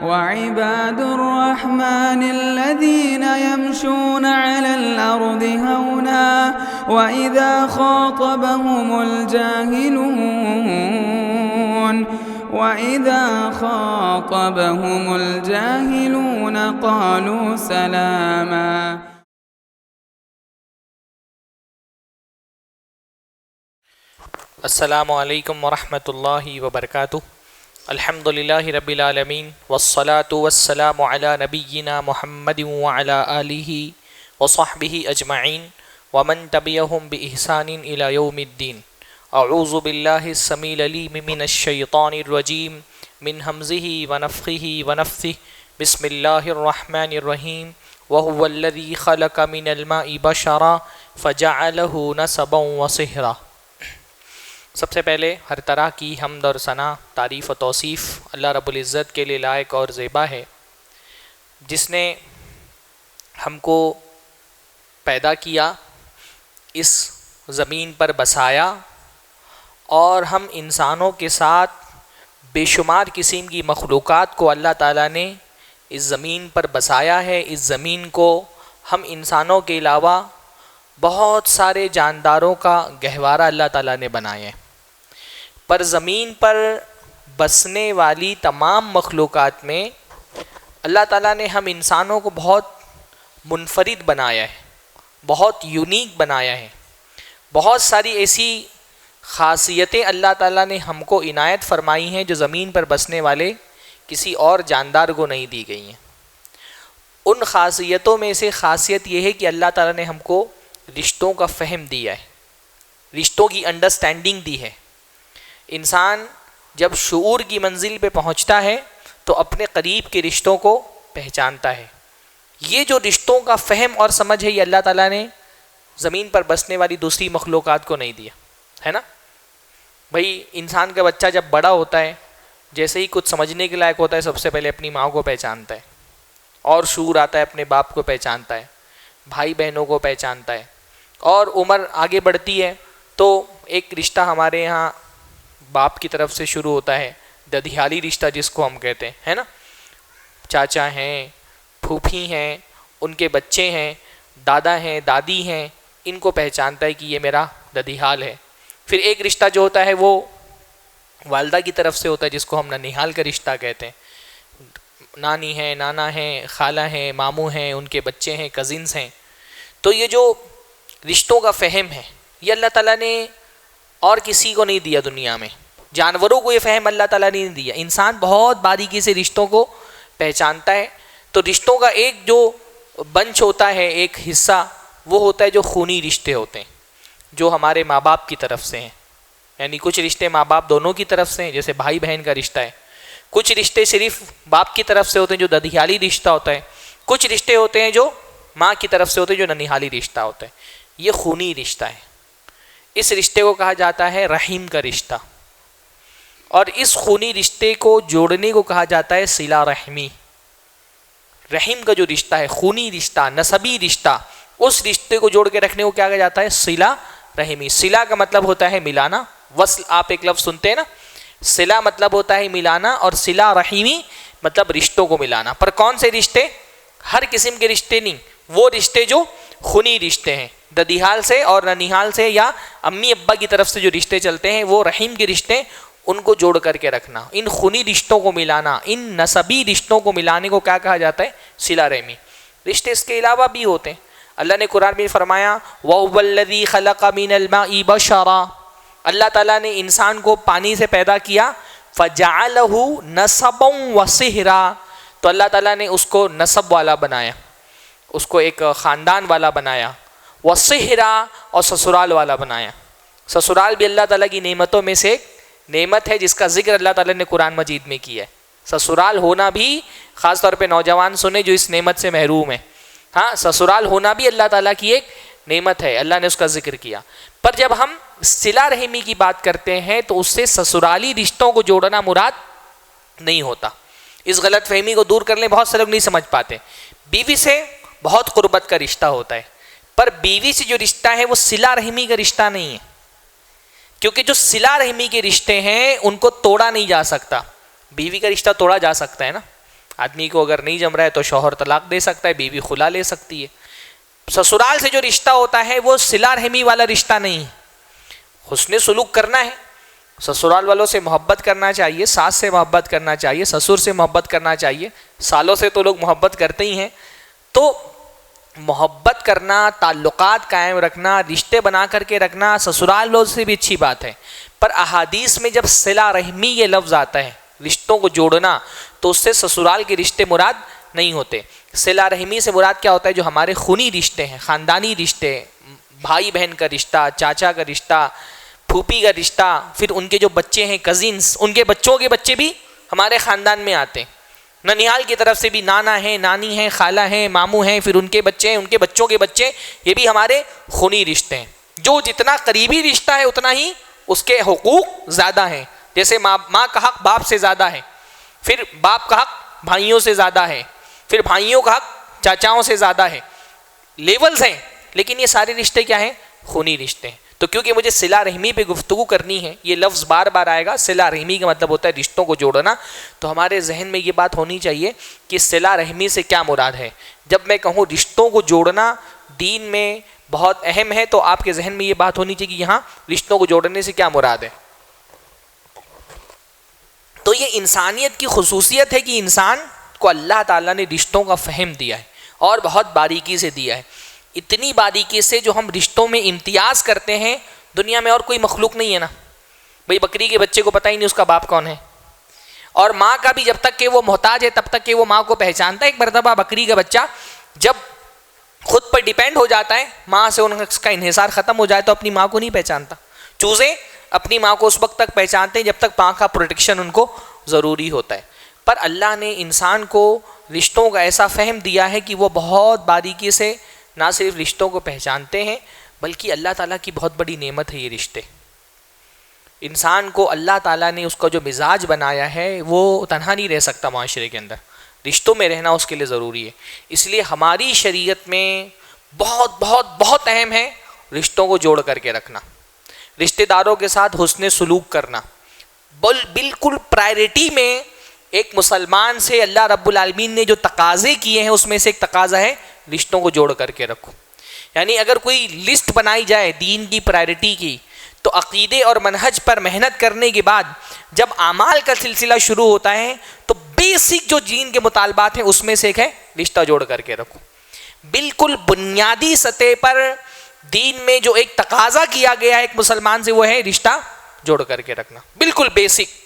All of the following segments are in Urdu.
وعباد الرحمن الذين يمشون على الأرض هونا وإذا خاطبهم الجاهلون قالوا سلاما. السلام علیکم ورحمۃ اللہ وبرکاتہ. الحمد للہ رب العالمین والصلاة والسلام علی نبینا محمد وعلی آلہ وصحبہ اجمعین ومن تبعہم بإحسان الی یوم الدین. اعوذ باللہ السمیع العلیم من الشیطان الرجیم من ہمزہ ونفخہ ونفثہ. بسم اللہ الرحمن الرحیم. وہو الذی خلق من الماء بشرا فجعلہ نسبا وصہرا. سب سے پہلے ہر طرح کی حمد اور ثنا، تعریف و توصیف اللہ رب العزت کے لیے لائق اور زیبا ہے، جس نے ہم کو پیدا کیا، اس زمین پر بسایا، اور ہم انسانوں کے ساتھ بے شمار قسم کی مخلوقات کو اللہ تعالیٰ نے اس زمین پر بسایا ہے. اس زمین کو ہم انسانوں کے علاوہ بہت سارے جانداروں کا گہوارہ اللہ تعالیٰ نے بنایا ہے. پر زمین پر بسنے والی تمام مخلوقات میں اللہ تعالیٰ نے ہم انسانوں کو بہت منفرد بنایا ہے، بہت یونیک بنایا ہے. بہت ساری ایسی خاصیتیں اللہ تعالیٰ نے ہم کو عنایت فرمائی ہیں جو زمین پر بسنے والے کسی اور جاندار کو نہیں دی گئی ہیں. ان خاصیتوں میں سے خاصیت یہ ہے کہ اللہ تعالیٰ نے ہم کو رشتوں کا فہم دیا ہے، رشتوں کی انڈرسٹینڈنگ دی ہے. انسان جب شعور کی منزل پہ پہنچتا ہے تو اپنے قریب کے رشتوں کو پہچانتا ہے. یہ جو رشتوں کا فہم اور سمجھ ہے، یہ اللہ تعالیٰ نے زمین پر بسنے والی دوسری مخلوقات کو نہیں دیا ہے نا. بھئی انسان کا بچہ جب بڑا ہوتا ہے، جیسے ہی کچھ سمجھنے کے لائق ہوتا ہے، سب سے پہلے اپنی ماں کو پہچانتا ہے، اور شعور آتا ہے اپنے باپ کو پہچانتا ہے، بھائی بہنوں کو پہچانتا ہے. اور عمر آگے بڑھتی ہے تو ایک رشتہ ہمارے یہاں باپ کی طرف سے شروع ہوتا ہے، ددھیالی رشتہ جس کو ہم کہتے ہیں، ہے نا. چاچا ہیں، پھوپھی ہیں، ان کے بچے ہیں، دادا ہیں، دادی ہیں، ان کو پہچانتا ہے کہ یہ میرا ددھیال ہے. پھر ایک رشتہ جو ہوتا ہے وہ والدہ کی طرف سے ہوتا ہے، جس کو ہم ننیحال کا رشتہ کہتے ہیں. نانی ہیں، نانا ہیں، خالہ ہیں، ماموں ہیں، ان کے بچے ہیں، کزنس ہیں. تو یہ جو رشتوں کا فہم ہے، یہ اللہ تعالیٰ نے اور کسی کو نہیں دیا دنیا میں. جانوروں کو یہ فہم اللہ تعالیٰ نے نہیں دیا. انسان بہت باریکی سے رشتوں کو پہچانتا ہے. تو رشتوں کا ایک جو بنچ ہوتا ہے، ایک حصہ، وہ ہوتا ہے جو خونی رشتے ہوتے ہیں، جو ہمارے ماں باپ کی طرف سے ہیں. یعنی کچھ رشتے ماں باپ دونوں کی طرف سے ہیں، جیسے بھائی بہن کا رشتہ ہے. کچھ رشتے صرف باپ کی طرف سے ہوتے ہیں، جو ددھیالی رشتہ ہوتا ہے. کچھ رشتے ہوتے ہیں جو ماں کی طرف سے ہوتے ہیں، جو ننیحالی رشتہ ہوتا ہے. یہ خونی رشتہ ہے. اس رشتے کو کہا جاتا ہے رحم کا رشتہ، اور اس خونی رشتے کو جوڑنے کو کہا جاتا ہے صلہ رحمی. رحم کا جو رشتہ ہے، خونی رشتہ، نسبی رشتہ، اس رشتے کو جوڑ کے رکھنے کو کیا کہا جاتا ہے؟ صلہ رحمی. صلہ کا مطلب ہوتا ہے ملانا. وصل آپ ایک لفظ سنتے ہیں نا، صلہ مطلب ہوتا ہے ملانا، اور صلہ رحمی مطلب رشتوں کو ملانا. پر کون سے رشتے؟ ہر قسم کے رشتے نہیں، وہ رشتے جو خونی رشتے ہیں، ددھیال سے اور ننیحال سے یا امی ابا کی طرف سے جو رشتے چلتے ہیں، وہ رحم کے رشتے، ان کو جوڑ کر کے رکھنا. ان خونی رشتوں کو ملانا، ان نسبی رشتوں کو ملانے کو کیا کہا جاتا ہے؟ صلہ رحمی. رشتے اس کے علاوہ بھی ہوتے ہیں. اللہ نے قرآن میں فرمایا وَهُوَ الَّذِي خَلَقَ مِنَ الْمَاءِ بَشَرًا. اللہ تعالیٰ نے انسان کو پانی سے پیدا کیا. فَجَعَلَهُ نَسَبًا وَصِهْرًا. تو اللہ تعالیٰ نے اس کو نسب والا بنایا، اس کو ایک خاندان والا بنایا. وَصِهْرًا، اور سسرال والا بنایا. سسرال بھی اللہ تعالیٰ کی نعمتوں میں سے ایک نعمت ہے، جس کا ذکر اللہ تعالیٰ نے قرآن مجید میں کیا ہے. سسرال ہونا بھی، خاص طور پہ نوجوان سنیں جو اس نعمت سے محروم ہیں، ہاں، سسرال ہونا بھی اللہ تعالیٰ کی ایک نعمت ہے. اللہ نے اس کا ذکر کیا. پر جب ہم صلہ رحمی کی بات کرتے ہیں تو اس سے سسرالی رشتوں کو جوڑنا مراد نہیں ہوتا. اس غلط فہمی کو دور کر لیں. بہت سے لوگ نہیں سمجھ پاتے. بیوی سے بہت قربت کا رشتہ ہوتا ہے، پر بیوی سے جو رشتہ ہے وہ صلہ رحمی کا رشتہ نہیں ہے، کیونکہ جو صلہ رحمی کے رشتے ہیں ان کو توڑا نہیں جا سکتا. بیوی کا رشتہ توڑا جا سکتا ہے نا. آدمی کو اگر نہیں جم رہا ہے تو شوہر طلاق دے سکتا ہے، بیوی خلا لے سکتی ہے۔ سسرال سے جو رشتہ ہوتا ہے وہ صلہ رحمی والا رشتہ نہیں ہے، حسن سلوک کرنا ہے، سسرال والوں سے محبت کرنا چاہیے، ساس سے محبت کرنا چاہیے، سسر سے محبت کرنا چاہیے، سالوں سے تو لوگ محبت کرتے ہی ہیں۔ تو محبت کرنا، تعلقات قائم رکھنا، رشتے بنا کر کے رکھنا سسرال والوں سے بھی اچھی بات ہے، پر احادیث میں جب صلہ رحمی یہ لفظ آتا ہے، رشتوں کو جوڑنا، تو اس سے سسرال کے رشتے مراد نہیں ہوتے۔ صلہ رحمی سے مراد کیا ہوتا ہے؟ جو ہمارے خونی رشتے ہیں، خاندانی رشتے، بھائی بہن کا رشتہ، چاچا کا رشتہ، پھوپھی کا رشتہ، پھر ان کے جو بچے ہیں کزنس، ان کے بچوں کے بچے بھی ہمارے خاندان میں آتے ہیں۔ ننیال کی طرف سے بھی نانا ہیں، نانی ہیں، خالہ ہیں، ماموں ہیں، پھر ان کے بچے ہیں، ان کے بچوں کے بچے، یہ بھی ہمارے خونی رشتے ہیں۔ جو جتنا قریبی رشتہ ہے اتنا ہی اس کے حقوق زیادہ ہیں، جیسے ماں کا حق باپ سے زیادہ ہے، پھر باپ کا حق بھائیوں سے زیادہ ہے، پھر بھائیوں کا حق چاچاؤں سے زیادہ ہے، لیولز ہیں، لیکن یہ سارے رشتے کیا ہیں؟ خونی رشتے ہیں۔ تو کیونکہ مجھے صلہ رحمی پہ گفتگو کرنی ہے، یہ لفظ بار بار آئے گا، صلہ رحمی کا مطلب ہوتا ہے رشتوں کو جوڑنا، تو ہمارے ذہن میں یہ بات ہونی چاہیے کہ صلہ رحمی سے کیا مراد ہے۔ جب میں کہوں رشتوں کو جوڑنا دین میں بہت اہم ہے، تو آپ کے ذہن میں یہ بات ہونی چاہیے کہ یہاں رشتوں کو جوڑنے سے کیا مراد ہے۔ تو یہ انسانیت کی خصوصیت ہے کہ انسان کو اللہ تعالیٰ نے رشتوں کا فہم دیا ہے اور بہت باریکی سے دیا ہے، اتنی باریکی سے جو ہم رشتوں میں امتیاز کرتے ہیں دنیا میں اور کوئی مخلوق نہیں ہے نا۔ بھئی بکری کے بچے کو پتہ ہی نہیں اس کا باپ کون ہے، اور ماں کا بھی جب تک کہ وہ محتاج ہے تب تک کہ وہ ماں کو پہچانتا ہے۔ ایک مرتبہ بکری کا بچہ جب خود پر ڈیپینڈ ہو جاتا ہے، ماں سے اس کا انحصار ختم ہو جائے تو اپنی ماں کو نہیں پہچانتا۔ چوزے اپنی ماں کو اس وقت تک پہچانتے ہیں جب تک ماں کا پروٹیکشن ان کو ضروری ہوتا ہے، پر اللہ نے انسان کو رشتوں کا ایسا فہم دیا ہے کہ وہ بہت باریکی سے نہ صرف رشتوں کو پہچانتے ہیں بلکہ اللہ تعالیٰ کی بہت بڑی نعمت ہے یہ رشتے۔ انسان کو اللہ تعالیٰ نے اس کا جو مزاج بنایا ہے وہ تنہا نہیں رہ سکتا، معاشرے کے اندر رشتوں میں رہنا اس کے لیے ضروری ہے۔ اس لیے ہماری شریعت میں بہت بہت بہت اہم ہے رشتوں کو جوڑ کر کے رکھنا، رشتہ داروں کے ساتھ حسن سلوک کرنا بالکل پرائرٹی میں۔ ایک مسلمان سے اللہ رب العالمین نے جو تقاضے کیے ہیں اس میں سے ایک تقاضا ہے رشتوں کو جوڑ کر کے رکھو۔ یعنی اگر کوئی لسٹ بنائی جائے دین کی پرائرٹی کی، تو عقیدے اور منہج پر محنت کرنے کے بعد جب اعمال کا سلسلہ شروع ہوتا ہے تو بیسک جو دین کے مطالبات ہیں اس میں سے ایک ہے رشتہ جوڑ کر کے رکھو۔ بالکل بنیادی سطح پر دین میں جو ایک تقاضا کیا گیا ہے ایک مسلمان سے وہ ہے رشتہ جوڑ کر کے رکھنا، بالکل بیسک۔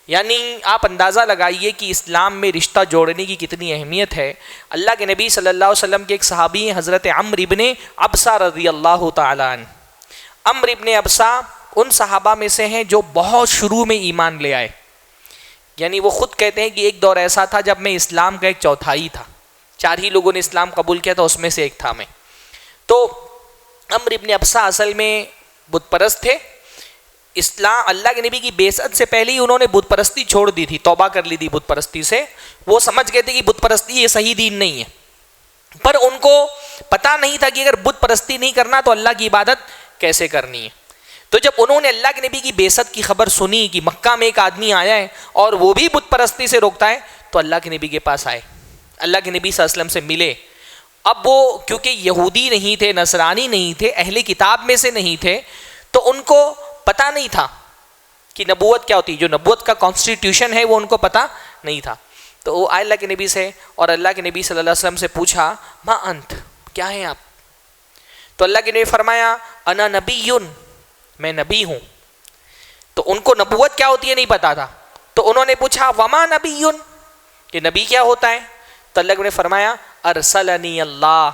یعنی آپ اندازہ لگائیے کہ اسلام میں رشتہ جوڑنے کی کتنی اہمیت ہے۔ اللہ کے نبی صلی اللہ علیہ وسلم کے ایک صحابی ہیں حضرت عمرو ابن ابسہ رضی اللہ تعالیٰ عنہ۔ عمرو ابن ابسہ ان صحابہ میں سے ہیں جو بہت شروع میں ایمان لے آئے، یعنی وہ خود کہتے ہیں کہ ایک دور ایسا تھا جب میں اسلام کا ایک چوتھائی تھا، 4 ہی لوگوں نے اسلام قبول کیا تھا، اس میں سے ایک تھا میں۔ تو عمرو ابن ابسہ اصل میں بت پرست تھے۔ اسلام اللہ کے نبی کی بعثت سے پہلے ہی انہوں نے بت پرستی چھوڑ دی تھی، توبہ کر لی تھی بت پرستی سے۔ وہ سمجھ گئے تھے کہ بت پرستی یہ صحیح دین نہیں ہے، پر ان کو پتہ نہیں تھا کہ اگر بت پرستی نہیں کرنا تو اللہ کی عبادت کیسے کرنی ہے۔ تو جب انہوں نے اللہ کے نبی کی بعثت کی خبر سنی کہ مکہ میں ایک آدمی آیا ہے اور وہ بھی بت پرستی سے روکتا ہے، تو اللہ کے نبی کے پاس آئے، اللہ کے نبی صلی اللہ علیہ وسلم سے ملے۔ اب وہ کیونکہ یہودی نہیں تھے، نصرانی نہیں تھے، اہل کتاب میں سے نہیں تھے، تو ان کو پتہ نہیں تھا کہ نبوت کیا ہوتی ہے، جو نبوت کا کانسٹیٹیوشن ہے وہ ان کو پتہ نہیں تھا۔ تو وہ آئے اللہ کے نبی سے اور اللہ کے نبی صلی اللہ علیہ وسلم سے پوچھا ما انت، کیا ہیں آپ؟ تو اللہ کے نبی فرمایا انا نبی، میں نبی ہوں۔ تو ان کو نبوت کیا ہوتی ہے نہیں پتا تھا، تو انہوں نے پوچھا وما نبی، کہ نبی کیا ہوتا ہے؟ تو اللہ نے فرمایا ارسلنی اللہ،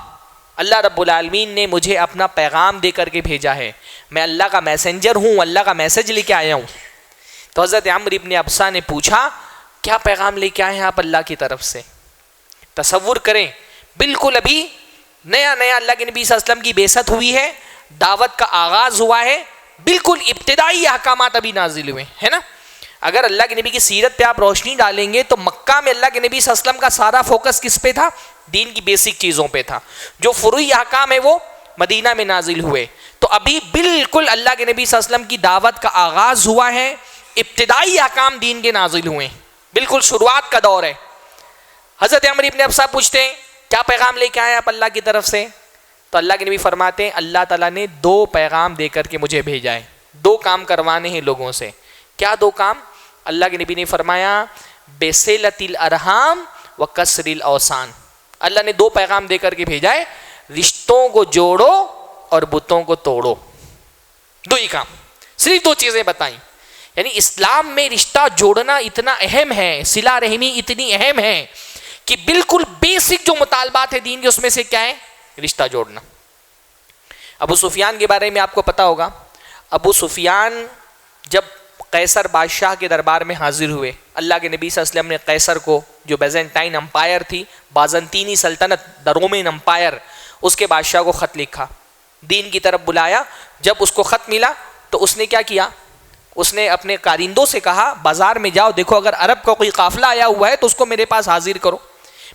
اللہ رب العالمین نے مجھے اپنا پیغام دے کر کے بھیجا ہے، میں اللہ کا میسنجر ہوں، اللہ کا میسج لے کے آیا ہوں۔ تو حضرت عمرو ابن ابسہ نے پوچھا کیا پیغام لے کے آئے ہیں آپ اللہ کی طرف سے؟ تصور کریں بالکل ابھی نیا نیا اللہ کے نبی صلی اللہ علیہ وسلم کی بعثت ہوئی ہے، دعوت کا آغاز ہوا ہے، بالکل ابتدائی احکامات ابھی نازل ہوئے ہے نا۔ اگر اللہ کے نبی کی سیرت پہ آپ روشنی ڈالیں گے تو مکہ میں اللہ کے نبی صلی اللہ علیہ وسلم کا سارا فوکس کس پہ تھا؟ دین کی بیسک چیزوں پہ تھا، جو فروعی احکام ہے وہ مدینہ میں نازل ہوئے۔ تو ابھی بالکل اللہ کے نبی صلی اللہ علیہ وسلم کی دعوت کا آغاز ہوا ہے، ابتدائی احکام دین کے نازل ہوئے، بالکل شروعات کا دور ہے۔ حضرت عمر ابن ابسا پوچھتے ہیں کیا پیغام لے کے آئے آپ اللہ کی طرف سے؟ تو اللہ کے نبی فرماتے ہیں اللہ تعالیٰ نے 2 پیغام دے کر کے مجھے بھیجا ہے، 2 کام کروانے ہیں لوگوں سے۔ کیا 2 کام؟ اللہ کے نبی نے فرمایا بصلۃ الارحام وکسر الاوثان۔ اللہ نے 2 پیغام دے کر کے بھیجا ہے، رشتوں کو جوڑو اور بتوں کو توڑو۔ 2 ہی کام، صرف 2 چیزیں بتائیں۔ یعنی اسلام میں رشتہ جوڑنا اتنا اہم ہے، صلہ رحمی اتنی اہم ہے کہ بالکل بیسک جو مطالبات ہیں دین کے اس میں سے کیا ہے؟ رشتہ جوڑنا۔ ابو سفیان کے بارے میں آپ کو پتا ہوگا، ابو سفیان جب قیصر بادشاہ کے دربار میں حاضر ہوئے، اللہ کے نبی صلی اللہ علیہ وسلم نے قیصر کو، جو بیزنٹائن امپائر تھی، بازنطینی سلطنت، دا رومن امپائر، اس کے بادشاہ کو خط لکھا، دین کی طرف بلایا۔ جب اس کو خط ملا تو اس نے کیا کیا؟ اس نے اپنے کارندوں سے کہا بازار میں جاؤ، دیکھو اگر عرب کا کوئی قافلہ آیا ہوا ہے تو اس کو میرے پاس حاضر کرو،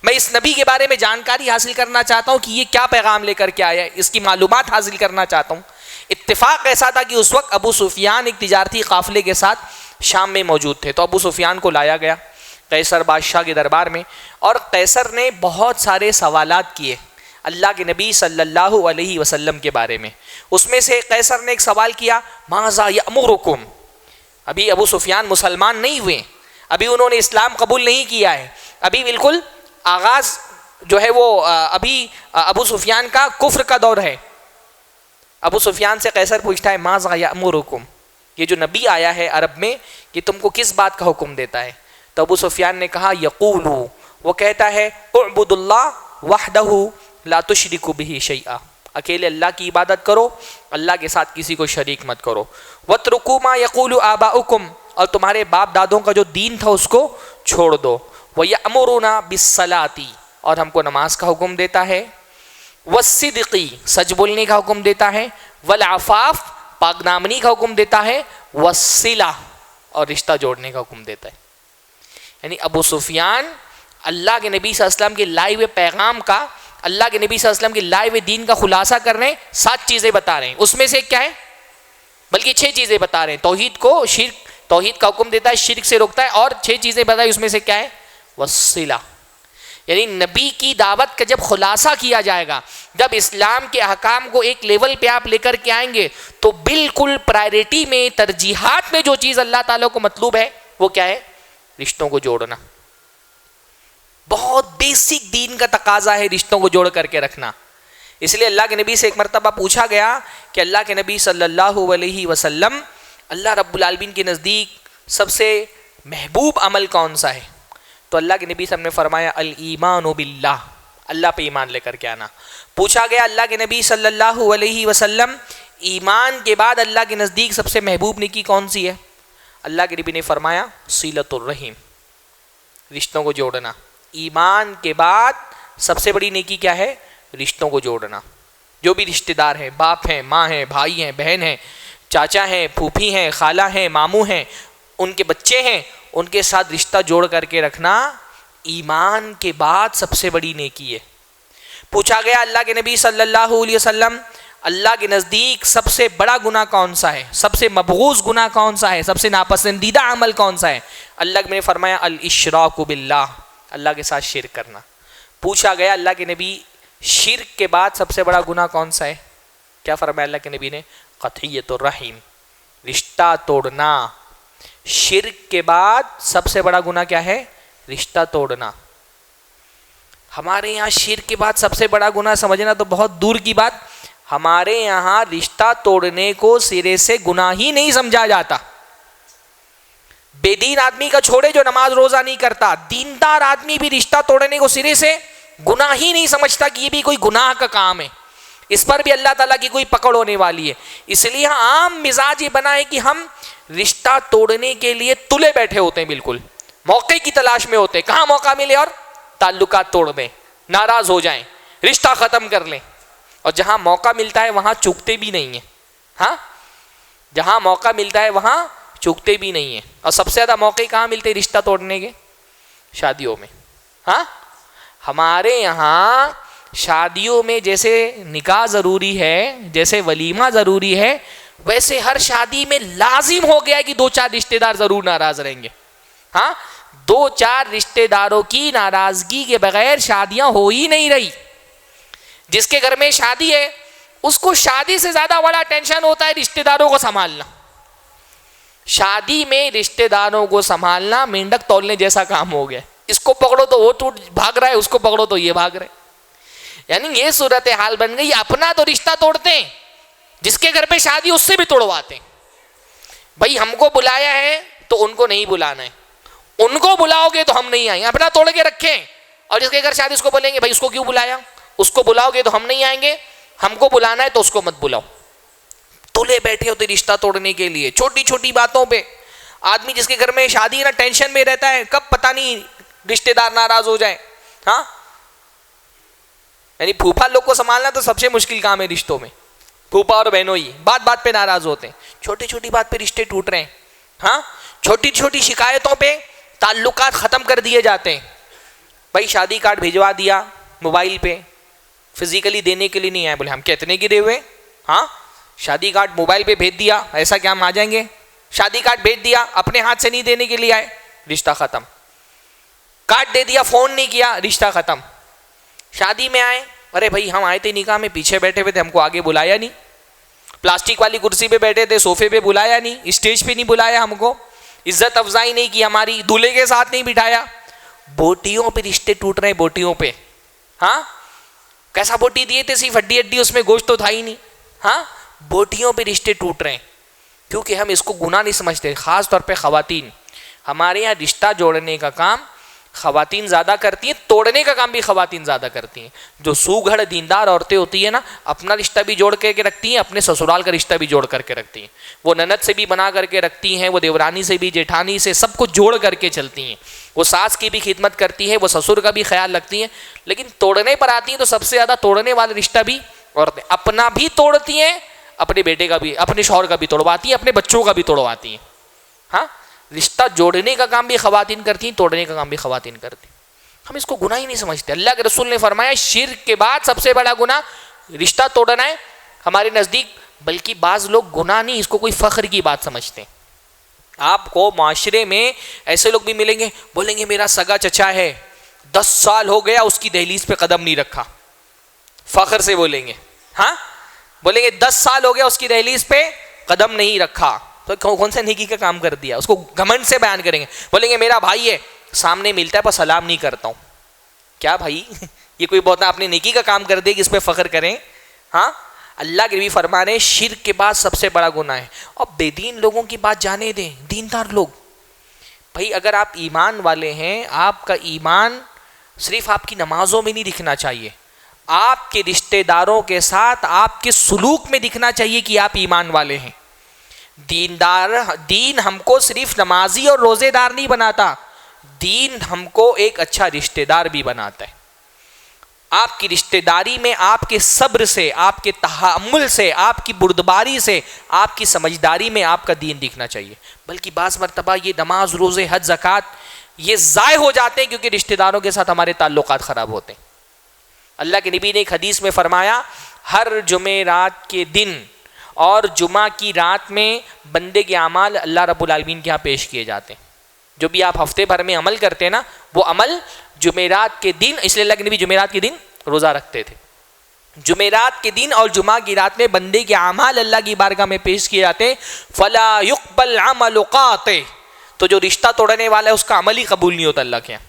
میں اس نبی کے بارے میں جانکاری حاصل کرنا چاہتا ہوں کہ یہ کیا پیغام لے کر کے آیا ہے، اس کی معلومات حاصل کرنا چاہتا ہوں۔ اتفاق ایسا تھا کہ اس وقت ابو سفیان ایک تجارتی قافلے کے ساتھ شام میں موجود تھے، تو ابو سفیان کو لایا گیا قیصر بادشاہ کے دربار میں، اور قیصر نے بہت سارے سوالات کیے اللہ کے نبی صلی اللہ علیہ وسلم کے بارے میں۔ اس میں سے قیصر نے ایک سوال کیا ماذا یأمرکم؟ ابھی ابو سفیان مسلمان نہیں ہوئے، ابھی انہوں نے اسلام قبول نہیں کیا ہے، ابھی بالکل آغاز جو ہے وہ ابھی ابو سفیان کا کفر کا دور ہے۔ ابو سفیان سے قیصر پوچھتا ہے ماذا یأمرکم، یہ جو نبی آیا ہے عرب میں یہ تم کو کس بات کا حکم دیتا ہے؟ تو ابو سفیان نے کہا یقول، وہ کہتا ہے اعبد اللہ وحدہ لا تشرکوا بہ شیئا، اکیلے اللہ کی عبادت کرو، اللہ کے ساتھ کسی کو شریک مت کرو۔ واترکوا ما یقول آباؤکم، اور تمہارے باپ دادوں کا جو دین تھا اس کو چھوڑ دو۔ وَيَأْمُرُنَا بِالصَّلَاةِ، اور ہم کو نماز کا حکم دیتا ہے، وَالصِّدْقِ، سچ بولنے کا حکم دیتا ہے، وَالْعَفَافِ، پاک دامنی کا حکم دیتا ہے، وَالصِّلَةِ، اور رشتہ جوڑنے کا حکم دیتا ہے۔ یعنی ابو سفیان اللہ کے نبی صلی اللہ علیہ وسلم کے لائے ہوئے پیغام کا، اللہ کے نبی صلی اللہ علیہ وسلم کے لائے ہوئے دین کا خلاصہ کر رہے ہیں، 7 چیزیں بتا رہے ہیں، اس میں سے کیا ہے؟ بلکہ 6 چیزیں بتا رہے ہیں۔ توحید کو، توحید کا حکم دیتا ہے، شرک سے روکتا ہے، اور 6 چیزیں بتائی، اس میں سے کیا ہے؟ وصلہ۔ یعنی نبی کی دعوت کا جب خلاصہ کیا جائے گا، جب اسلام کے احکام کو ایک لیول پہ آپ لے کر کے آئیں گے تو بالکل پرائرٹی میں، ترجیحات میں جو چیز اللہ تعالیٰ کو مطلوب ہے وہ کیا ہے؟ رشتوں کو جوڑنا۔ بہت بیسک دین کا تقاضا ہے رشتوں کو جوڑ کر کے رکھنا۔ اس لیے اللہ کے نبی سے ایک مرتبہ پوچھا گیا کہ اللہ کے نبی صلی اللہ علیہ وسلم، اللہ رب العالمین کے نزدیک سب سے محبوب عمل کون سا ہے؟ تو اللہ کے نبی صلی اللہ علیہ وسلم نے فرمایا الایمان باللہ، اللہ پہ ایمان لے کر کے آنا۔ پوچھا گیا اللہ کے نبی صلی اللہ علیہ وسلم ایمان کے بعد اللہ کے نزدیک سب سے محبوب نیکی کون سی ہے؟ اللہ کے نبی نے فرمایا صلۃ الرحم، رشتوں کو جوڑنا۔ ایمان کے بعد سب سے بڑی نیکی کیا ہے؟ رشتوں کو جوڑنا۔ جو بھی رشتہ دار ہیں، باپ ہیں، ماں ہیں، بھائی ہیں، بہن ہیں، چاچا ہیں، پھوپھی ہیں، خالہ ہیں، ماموں ہیں، ان کے بچے ہیں، ان کے ساتھ رشتہ جوڑ کر کے رکھنا ایمان کے بعد سب سے بڑی نیکی ہے۔ پوچھا گیا اللہ کے نبی صلی اللہ علیہ وسلم اللہ کے نزدیک سب سے بڑا گناہ کون سا ہے؟ سب سے مبغوض گناہ کون سا ہے؟ سب سے ناپسندیدہ عمل کون سا ہے؟ اللہ نے فرمایا الاشراک باللہ، اللہ کے ساتھ شرک کرنا۔ پوچھا گیا اللہ کے نبی شرک کے بعد سب سے بڑا گناہ کون سا ہے؟ کیا فرمایا اللہ کے نبی نے؟ قطعیۃ الرحم، رشتہ توڑنا۔ شرک کے بعد سب سے بڑا گناہ کیا ہے؟ رشتہ توڑنا۔ ہمارے یہاں شرک کے بعد سب سے بڑا گناہ سمجھنا تو بہت دور کی بات، ہمارے یہاں رشتہ توڑنے کو سرے سے گناہ ہی نہیں سمجھا جاتا۔ بے دین آدمی کا چھوڑے جو نماز روزہ نہیں کرتا، دیندار آدمی بھی رشتہ توڑنے کو سرے سے گناہ ہی نہیں سمجھتا کہ یہ بھی کوئی گناہ کا کام ہے، اس پر بھی اللہ تعالیٰ کی کوئی پکڑ ہونے والی ہے۔ اس لیے عام مزاج یہ بنا ہے کہ ہم رشتہ توڑنے کے لیے تلے بیٹھے ہوتے ہیں، بالکل موقع کی تلاش میں ہوتے ہیں، کہاں موقع ملے اور تعلقات توڑ دیں، ناراض ہو جائیں، رشتہ ختم کر لیں۔ اور جہاں موقع ملتا ہے وہاں چوکتے بھی نہیں ہیں۔ ہاں، جہاں موقع ملتا ہے وہاں چوکتے بھی نہیں ہیں۔ اور سب سے زیادہ موقع کہاں ملتے ہیں رشتہ توڑنے کے؟ شادیوں میں۔ ہاں، ہمارے یہاں شادیوں میں جیسے نکاح ضروری ہے، جیسے ولیمہ ضروری ہے، ویسے ہر شادی میں لازم ہو گیا کہ 2-4 رشتہ دار ضرور ناراض رہیں گے۔ ہاں، دو چار رشتے داروں کی ناراضگی کے بغیر شادیاں ہو ہی نہیں رہی. جس کے گھر میں شادی ہے اس کو شادی سے زیادہ بڑا ٹینشن ہوتا ہے رشتے داروں کو سنبھالنا. شادی میں رشتے داروں کو سنبھالنا مینڈک تولنے جیسا کام ہو گیا. اس کو پکڑو تو وہ ٹوٹ بھاگ رہا ہے, اس کو پکڑو تو یہ بھاگ رہے. یعنی یہ صورتحال بن گئی. اپنا تو رشتہ توڑتے ہیں, جس کے گھر پہ شادی اس سے بھی توڑواتے ہیں. بھائی ہم کو بلایا ہے تو ان کو نہیں بلانا ہے, ان کو بلاؤ گے تو ہم نہیں آئیں گے. اپنا توڑ کے رکھیں, اور جس کے گھر شادی اس کو بولیں گے بھائی اس کو کیوں بلایا, اس کو بلاؤ گے تو ہم نہیں آئیں گے, ہم کو بلانا ہے تو اس کو مت بلاؤ. تلے بیٹھے ہوتے رشتہ توڑنے کے لیے چھوٹی چھوٹی باتوں پہ. آدمی جس کے گھر میں شادی ہے نا ٹینشن میں رہتا ہے کب پتہ نہیں رشتے دار ناراض ہو جائیں. ہاں یعنی پھوپھا لوگ کو سنبھالنا تو سب سے مشکل کام ہے رشتوں میں. پھوپھا اور بہنوں ہی بات بات پہ ناراض ہوتے ہیں, چھوٹی چھوٹی بات پہ رشتے ٹوٹ رہے ہیں. ہاں چھوٹی چھوٹی شکایتوں پہ تعلقات ختم کر دیے جاتے ہیں. بھائی شادی کارڈ بھیجوا دیا موبائل پہ, فزیکلی دینے کے لیے نہیں آئے, بولے ہم کتنے گرے ہوئے. ہاں شادی کارڈ موبائل پہ بھیج دیا, ایسا کیا ہم آ جائیں گے. شادی کارڈ بھیج دیا اپنے ہاتھ سے نہیں دینے کے لیے آئے, رشتہ ختم. کارڈ دے دیا فون نہیں کیا, رشتہ ختم. شادی میں آئے, ارے بھائی ہم آئے تھے نکاح میں, پیچھے بیٹھے ہوئے تھے, ہم کو آگے بلایا نہیں. پلاسٹک والی کرسی پہ بیٹھے تھے, صوفے پہ بلایا نہیں, اسٹیج پہ نہیں بلایا, ہم کو عزت افزائی نہیں کی ہماری, دولہے کے ساتھ نہیں بٹھایا. بوٹیوں پہ رشتے ٹوٹ رہے ہیں, بوٹیوں پہ. ہاں کیسا بوٹی دیے تھے, صرف ہڈی ہڈی, اس میں گوشت تو تھا ہی نہیں. ہاں بوٹیوں پہ رشتے ٹوٹ رہے ہیں کیونکہ ہم اس کو گناہ نہیں سمجھتے. خاص طور پہ خواتین, ہمارے یہاں رشتہ جوڑنے کا کام خواتین زیادہ کرتی ہیں, توڑنے کا کام بھی خواتین زیادہ کرتی ہیں. جو سوگھڑ دیندار عورتیں ہوتی ہیں نا, اپنا رشتہ بھی جوڑ کر کے رکھتی ہیں, اپنے سسرال کا رشتہ بھی جوڑ کر کے رکھتی ہیں. وہ نند سے بھی بنا کر کے رکھتی ہیں, وہ دیورانی سے بھی, جیٹھانی سے, سب کو جوڑ کر کے چلتی ہیں. وہ ساس کی بھی خدمت کرتی ہے, وہ سسر کا بھی خیال رکھتی ہیں. لیکن توڑنے پر آتی ہیں تو سب سے زیادہ توڑنے والا رشتہ بھی عورتیں. اپنا بھی توڑتی ہیں, اپنے بیٹے کا بھی, اپنے شوہر کا بھی توڑواتی ہیں, اپنے بچوں کا بھی توڑواتی ہیں. ہاں رشتہ جوڑنے کا کام بھی خواتین کرتی ہیں, توڑنے کا کام بھی خواتین کرتی ہیں. ہم اس کو گناہ ہی نہیں سمجھتے. اللہ کے رسول نے فرمایا شرک کے بعد سب سے بڑا گناہ رشتہ توڑنا ہے ہمارے نزدیک. بلکہ بعض لوگ گناہ نہیں, اس کو کوئی فخر کی بات سمجھتے ہیں. آپ کو معاشرے میں ایسے لوگ بھی ملیں گے, بولیں گے میرا سگا چچا ہے, 10 سال ہو گیا اس کی دہلیز پہ قدم نہیں رکھا. فخر سے بولیں گے. ہاں بولیں گے 10 سال ہو گیا اس کی دہلیز پہ قدم نہیں رکھا, تو کون سے نیکی کا کام کر دیا, اس کو گھمنڈ سے بیان کریں گے. بولیں گے میرا بھائی ہے, سامنے ملتا ہے پر سلام نہیں کرتا ہوں. کیا بھائی یہ کوئی بہت اپنے نیکی کا کام کر دے کہ اس پہ فخر کریں. ہاں اللہ کے نبی فرما رہے ہیں شرک کے بعد سب سے بڑا گناہ ہے. اور بے دین لوگوں کی بات جانے دیں, دیندار لوگ. بھائی اگر آپ ایمان والے ہیں, آپ کا ایمان صرف آپ کی نمازوں میں نہیں دکھنا چاہیے, آپ کے رشتہ داروں کے ساتھ آپ کے سلوک میں دکھنا چاہیے کہ آپ ایمان والے ہیں. دین ہم کو صرف نمازی اور روزے دار نہیں بناتا, دین ہم کو ایک اچھا رشتہ دار بھی بناتا ہے. آپ کی رشتہ داری میں آپ کے صبر سے, آپ کے تحمل سے, آپ کی بردباری سے, آپ کی سمجھداری میں آپ کا دین دکھنا چاہیے. بلکہ بعض مرتبہ یہ نماز, روزے, حج, زکوٰۃ یہ ضائع ہو جاتے ہیں کیونکہ رشتہ داروں کے ساتھ ہمارے تعلقات خراب ہوتے ہیں. اللہ کے نبی نے ایک حدیث میں فرمایا ہر جمعرات کے دن اور جمعہ کی رات میں بندے کے اعمال اللہ رب العالمین کے ہاں پیش کیے جاتے ہیں. جو بھی آپ ہفتے بھر میں عمل کرتے ہیں نا, وہ عمل جمعرات کے دن, اس لیے اللہ کے نبی جمعرات کے دن روزہ رکھتے تھے. جمعرات کے دن اور جمعہ کی رات میں بندے کے اعمال اللہ کی بارگاہ میں پیش کیے جاتے ہیں. فلا يقبل عمل قاطع, تو جو رشتہ توڑنے والا ہے اس کا عمل ہی قبول نہیں ہوتا اللہ کے یہاں.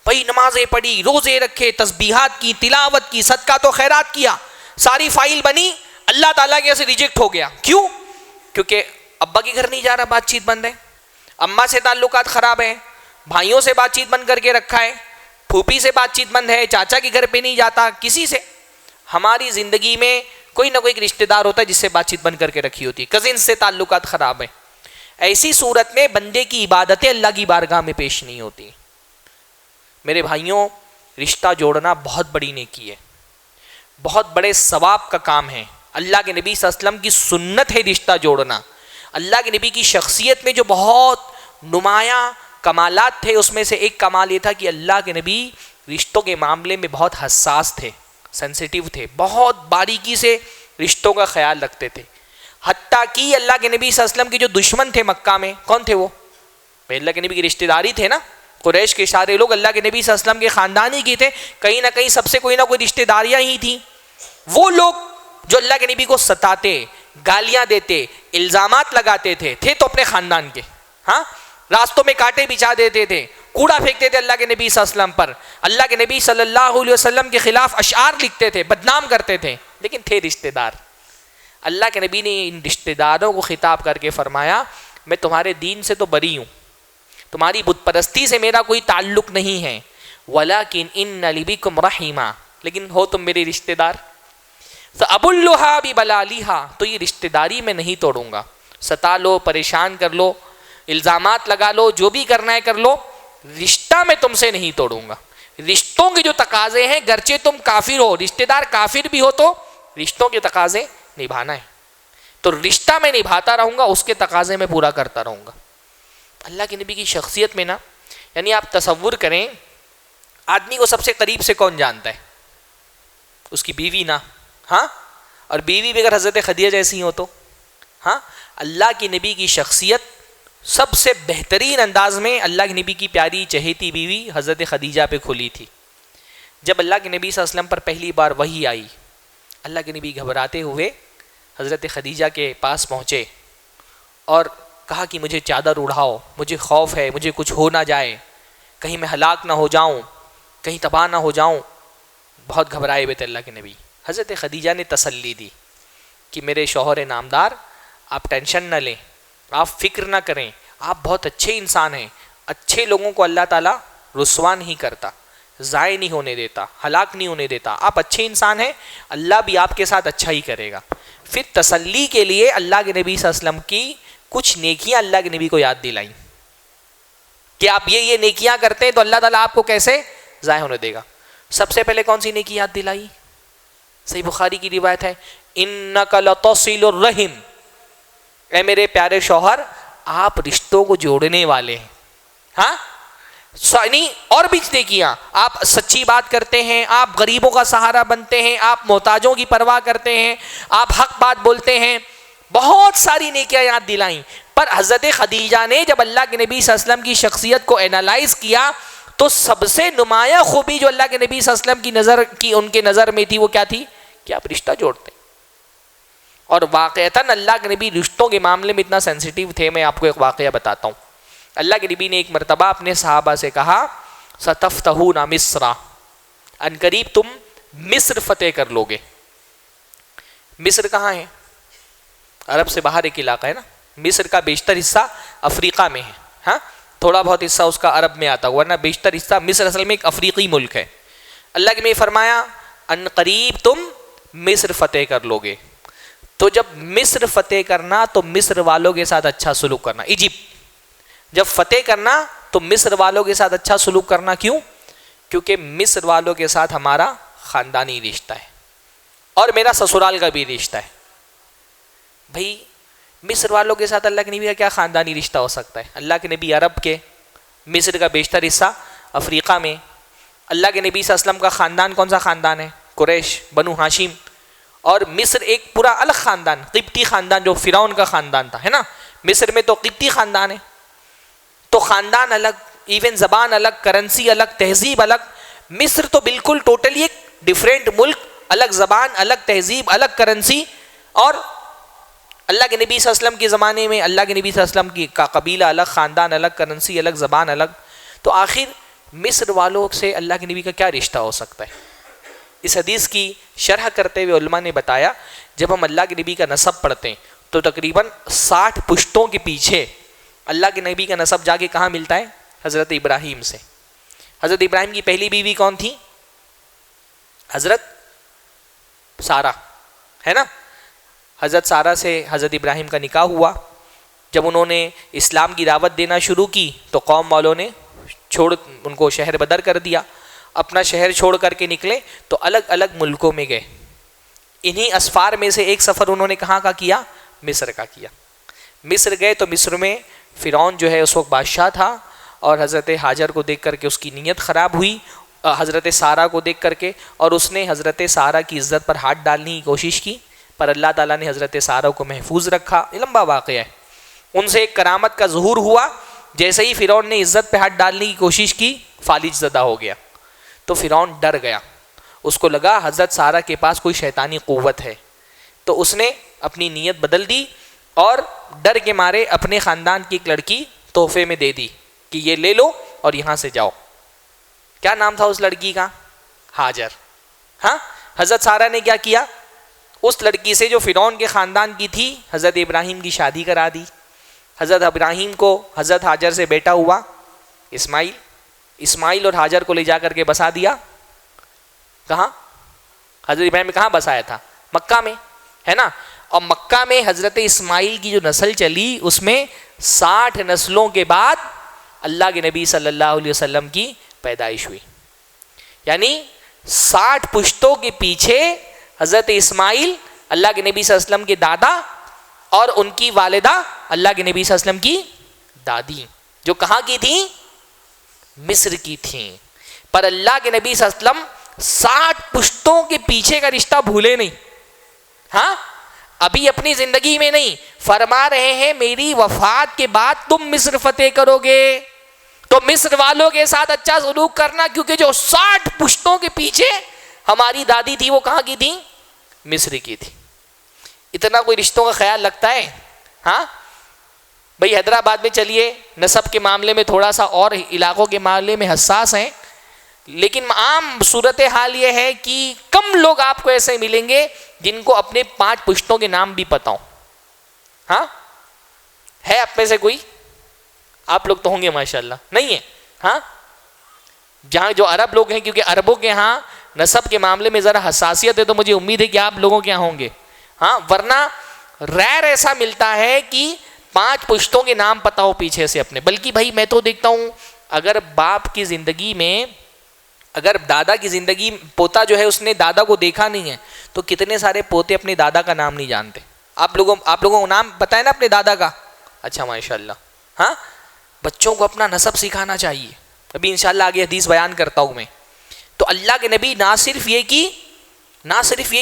بھائی نمازیں پڑھی, روزے رکھے, تسبیحات کی, تلاوت کی, صدقات و خیرات کیا, ساری فائل بنی, اللہ تعالیٰ کے یہاں سے ریجیکٹ ہو گیا. کیوں؟ کیونکہ ابا کے گھر نہیں جا رہا, بات چیت بند ہے, اماں سے تعلقات خراب ہیں, بھائیوں سے بات چیت بند کر کے رکھا ہے, پھوپھی سے بات چیت بند ہے, چاچا کے گھر پہ نہیں جاتا, کسی سے. ہماری زندگی میں کوئی نہ کوئی ایک رشتہ دار ہوتا ہے جس سے بات چیت بند کر کے رکھی ہوتی ہے, کزن سے تعلقات خراب ہیں. ایسی صورت میں بندے کی عبادتیں اللہ کی بارگاہ میں پیش نہیں ہوتی. میرے بھائیوں, رشتہ جوڑنا بہت بڑی نیکی ہے, بہت بڑے ثواب کا کام ہے. اللہ کے نبی صلی اللہ علیہ وسلم کی سنت ہے رشتہ جوڑنا. اللہ کے نبی کی شخصیت میں جو بہت نمایاں کمالات تھے, اس میں سے ایک کمال یہ تھا کہ اللہ کے نبی رشتوں کے معاملے میں بہت حساس تھے, سینسیٹیو تھے, بہت باریکی سے رشتوں کا خیال رکھتے تھے. حتیٰ کہ اللہ کے نبی صلی اللہ علیہ وسلم کے جو دشمن تھے مکہ میں, کون تھے وہ؟ اللہ کے نبی کی رشتہ داری تھے نا, قریش کے سارے لوگ اللہ کے نبی صلی اللہ علیہ وسلم کے خاندان ہی کی تھے، کہیں نہ کہیں سب سے کوئی نہ کوئی رشتہ داریاں ہی تھیں۔ وہ لوگ جو اللہ کے نبی کو ستاتے، گالیاں دیتے، الزامات لگاتے تھے تو اپنے خاندان کے، ہاں، راستوں میں کانٹے بچھا دیتے تھے، کوڑا پھینکتے تھے اللہ کے نبی صلی اللہ علیہ وسلم پر، اللہ کے نبی صلی اللہ علیہ وسلم کے خلاف اشعار لکھتے تھے، بدنام کرتے تھے، لیکن تھے رشتہ دار۔ اللہ کے نبی نے ان رشتہ داروں کو خطاب کر کے فرمایا میں تمہارے دین سے تو بری ہوں، تمہاری بت پرستی سے میرا کوئی تعلق نہیں ہے، ولیکن ان لبکم رحیما، لیکن ہو تم میرے رشتہ دار، فابلھا ببلالھا، تو یہ رشتہ داری میں نہیں توڑوں گا، ستا لو، پریشان کر لو، الزامات لگا لو، جو بھی کرنا ہے کر لو، رشتہ میں تم سے نہیں توڑوں گا۔ رشتوں کے جو تقاضے ہیں، گرچہ تم کافر ہو، رشتہ دار کافر بھی ہو تو رشتوں کے تقاضے نبھانا ہے، تو رشتہ میں نبھاتا رہوں گا، اس کے تقاضے میں پورا کرتا رہوں گا۔ اللہ کے نبی کی شخصیت میں نا، یعنی آپ تصور کریں، آدمی کو سب سے قریب سے کون جانتا ہے؟ اس کی بیوی نا، ہاں، اور بیوی بھی اگر حضرت خدیجہ جیسی ہو تو، ہاں، اللہ کی نبی کی شخصیت سب سے بہترین انداز میں اللہ کے نبی کی پیاری چہیتی بیوی حضرت خدیجہ پہ کھلی تھی۔ جب اللہ کے نبی صلی اللہ علیہ وسلم پر پہلی بار وحی آئی، اللہ کے نبی گھبراتے ہوئے حضرت خدیجہ کے پاس پہنچے اور کہا کہ مجھے چادر اڑاؤ، مجھے خوف ہے، مجھے کچھ ہو نہ جائے، کہیں میں ہلاک نہ ہو جاؤں، کہیں تباہ نہ ہو جاؤں۔ بہت گھبرائے ہوئے تھے اللہ کے نبی۔ حضرت خدیجہ نے تسلی دی کہ میرے شوہر نامدار، آپ ٹینشن نہ لیں، آپ فکر نہ کریں، آپ بہت اچھے انسان ہیں، اچھے لوگوں کو اللہ تعالیٰ رسوا نہیں کرتا، ضائع نہیں ہونے دیتا، ہلاک نہیں ہونے دیتا، آپ اچھے انسان ہیں، اللہ بھی آپ کے ساتھ اچھا ہی کرے گا۔ پھر تسلی کے لیے اللہ کے نبی صلی اللہ علیہ وسلم کی کچھ نیکیاں اللہ کے نبی کو یاد دلائیں کہ آپ یہ نیکیاں کرتے ہیں تو اللہ تعالیٰ آپ کو کیسے ضائع ہونے دے گا۔ سب سے پہلے کون سی نیکی یاد دلائی؟ صحیح بخاری کی روایت ہے، انک لتصل الرحم، اے میرے پیارے شوہر آپ رشتوں کو جوڑنے والے ہیں، ہاں، اور بھی نیکیاں، آپ سچی بات کرتے ہیں، آپ غریبوں کا سہارا بنتے ہیں، آپ محتاجوں کی پرواہ کرتے ہیں، آپ حق بات بولتے ہیں، بہت ساری نیکیاں یاد دلائیں۔ پر حضرت خدیجہ نے جب اللہ کے نبی صلی اللہ علیہ وسلم کی شخصیت کو اینالائز کیا تو سب سے نمایاں خوبی جو اللہ کے نبی صلی اللہ علیہ وسلم کی ان کے نظر میں تھی وہ کیا تھی؟ کہ آپ رشتہ جوڑتے ہیں۔ اور واقعتاً اللہ کے نبی رشتوں کے معاملے میں اتنا سینسیٹیو تھے۔ میں آپ کو ایک واقعہ بتاتا ہوں۔ اللہ کے نبی نے ایک مرتبہ اپنے صحابہ سے کہا ستفتحون مصر، ان قریب تم مصر فتح کر لوگے۔ مصر کہاں ہے؟ عرب سے باہر ایک علاقہ ہے نا۔ مصر کا بیشتر حصہ افریقہ میں ہے، ہاں، تھوڑا بہت حصہ اس کا عرب میں آتا ہے، ورنہ بیشتر حصہ مصر اصل میں ایک افریقی ملک ہے۔ اللہ کے نبی فرمایا ان قریب تم مصر فتح کر لوگے۔ تو جب مصر فتح کرنا تو مصر والوں کے ساتھ اچھا سلوک کرنا۔ ایجپٹ جب فتح کرنا تو مصر والوں کے ساتھ اچھا سلوک کرنا، کیوں؟ کیونکہ مصر والوں کے ساتھ ہمارا خاندانی رشتہ ہے اور میرا سسرال کا بھی رشتہ ہے۔ بھائی مصر والوں کے ساتھ اللہ کے نبی کا کیا خاندانی رشتہ ہو سکتا ہے؟ اللہ کے نبی عرب کے، مصر کا بیشتر حصہ افریقہ میں۔ اللہ کے نبی صلی اللہ علیہ وسلم کا خاندان کون سا خاندان ہے؟ قریش، بنو ہاشم، اور مصر ایک پورا الگ خاندان، قبطی خاندان جو فرعون کا خاندان تھا، ہے نا۔ مصر میں تو قبطی خاندان ہے، تو خاندان الگ، ایون زبان الگ، کرنسی الگ، تہذیب الگ۔ مصر تو بالکل ٹوٹلی ایک ڈیفرنٹ ملک، الگ زبان، الگ تہذیب، الگ کرنسی، اور اللہ کے نبی صلی اللہ علیہ وسلم کے زمانے میں اللہ کے نبی صلی اللہ علیہ وسلم کا قبیلہ الگ، خاندان الگ، کرنسی الگ، زبان الگ۔ تو آخر مصر والوں سے اللہ کے نبی کا کیا رشتہ ہو سکتا ہے؟ اس حدیث کی شرح کرتے ہوئے علماء نے بتایا جب ہم اللہ کے نبی کا نسب پڑھتے ہیں تو تقریباً 60 پشتوں کے پیچھے اللہ کے نبی کا نسب جا کے کہاں ملتا ہے؟ حضرت ابراہیم سے۔ حضرت ابراہیم کی پہلی بیوی کون تھی؟ حضرت سارہ، ہے نا۔ حضرت سارہ سے حضرت ابراہیم کا نکاح ہوا۔ جب انہوں نے اسلام کی دعوت دینا شروع کی تو قوم والوں نے ان کو شہر بدر کر دیا۔ اپنا شہر چھوڑ کر کے نکلے تو الگ الگ ملکوں میں گئے۔ انہی اسفار میں سے ایک سفر انہوں نے کہاں کا کیا؟ مصر کا کیا۔ مصر گئے تو مصر میں فرعون جو ہے اس وقت بادشاہ تھا، اور حضرت ہاجر کو دیکھ کر کے اس کی نیت خراب ہوئی، حضرت سارہ کو دیکھ کر کے، اور اس نے حضرت سارہ کی عزت پر ہاتھ ڈالنے کی کوشش کی، پر اللہ تعالیٰ نے حضرت سارہ کو محفوظ رکھا۔ یہ لمبا واقعہ ہے۔ ان سے ایک کرامت کا ظہور ہوا جیسے ہی فرعون نے عزت پہ ہاتھ ڈالنے کی کوشش کی فالج زدہ ہو گیا. تو فرعون ڈر گیا, اس کو لگا حضرت سارہ کے پاس کوئی شیطانی قوت ہے, تو اس نے اپنی نیت بدل دی اور ڈر کے مارے اپنے خاندان کی ایک لڑکی تحفے میں دے دی کہ یہ لے لو اور یہاں سے جاؤ. کیا نام تھا اس لڑکی کا؟ ہاجر. ہاں, حضرت سارہ نے کیا کیا, اس لڑکی سے جو فرعون کے خاندان کی تھی حضرت ابراہیم کی شادی کرا دی. حضرت ابراہیم کو حضرت ہاجر سے بیٹا ہوا اسماعیل. اسماعیل اور ہاجر کو لے جا کر کے بسا دیا. کہاں؟ حضرت ابراہیم نے کہاں بسایا تھا؟ مکہ میں, ہے نا. اور مکہ میں حضرت اسماعیل کی جو نسل چلی اس میں 60 نسلوں کے بعد اللہ کے نبی صلی اللہ علیہ وسلم کی پیدائش ہوئی. یعنی 60 پشتوں کے پیچھے حضرت اسماعیل اللہ کے نبی صلی اللہ علیہ وسلم کے دادا اور ان کی والدہ اللہ کے نبی صلی اللہ علیہ وسلم کی دادی, جو کہاں کی تھیں؟ مصر کی تھیں. پر اللہ کے نبی صلی اللہ علیہ وسلم 60 پشتوں کے پیچھے کا رشتہ بھولے نہیں. ہاں, ابھی اپنی زندگی میں نہیں, فرما رہے ہیں میری وفات کے بعد تم مصر فتح کرو گے تو مصر والوں کے ساتھ اچھا سلوک کرنا, کیونکہ جو 60 پشتوں کے پیچھے ہماری دادی تھی وہ کہاں کی تھی؟ مصر کی تھی. اتنا کوئی رشتوں کا خیال رکھتا ہے؟ ہاں بھئی, حیدرآباد میں چلیے نسب کے معاملے میں تھوڑا سا اور علاقوں کے معاملے میں حساس ہیں, لیکن عام صورتحال یہ ہے کہ کم لوگ آپ کو ایسے ملیں گے جن کو اپنے 5 پشتوں کے نام بھی پتہ ہوں. ہاں, ہے آپ میں سے کوئی؟ آپ لوگ تو ہوں گے ماشاءاللہ. نہیں ہے؟ ہاں, جہاں جو عرب لوگ ہیں, کیونکہ عربوں کے ہاں نسب کے معاملے میں ذرا حساسیت ہے, تو مجھے امید ہے کہ آپ لوگوں کے یہاں ہوں گے. ہاں, ورنہ ریئر ایسا ملتا ہے کہ 5 پشتوں کے نام پتہ ہو پیچھے سے اپنے. بلکہ بھائی میں تو دیکھتا ہوں اگر باپ کی زندگی میں, اگر دادا کی زندگی, پوتا جو ہے اس نے دادا کو دیکھا نہیں ہے تو کتنے سارے پوتے اپنے دادا کا نام نہیں جانتے. آپ لوگوں کو نام پتہ ہے نا اپنے دادا کا؟ اچھا ماشاءاللہ. ہاں, بچوں کو اپنا نسب سکھانا چاہیے. ابھی انشاءاللہ آگے حدیث بیان کرتا ہوں میں. تو اللہ کے نبی نہ صرف یہ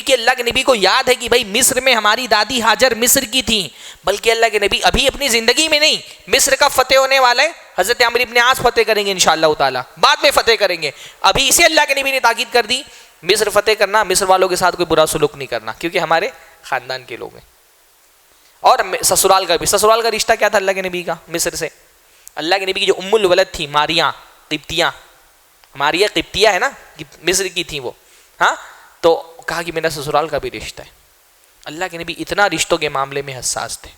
کہ اللہ کے نبی کو یاد ہے کہ بھائی مصر میں ہماری دادی ہاجر مصر کی تھیں, بلکہ اللہ کے نبی ابھی اپنی زندگی میں نہیں, مصر کا فتح ہونے والا ہے, حضرت عمرو بن عاص فتح کریں گے انشاءاللہ تعالی, بعد میں فتح کریں گے. ابھی اسے اللہ کے نبی نے تاکید کر دی, مصر فتح کرنا, مصر والوں کے ساتھ کوئی برا سلوک نہیں کرنا, کیونکہ ہمارے خاندان کے لوگ ہیں. اور سسرال کا رشتہ کیا تھا اللہ کے نبی کا مصر سے؟ اللہ کے نبی کی جو ام الولد تھی ماریہ قبطیہ ہے نا, مصر کی تھیں وہ. ہاں, تو کہا کہ میرا سسرال کا بھی رشتہ ہے. اللہ کے نبی اتنا رشتوں کے معاملے میں حساس تھے,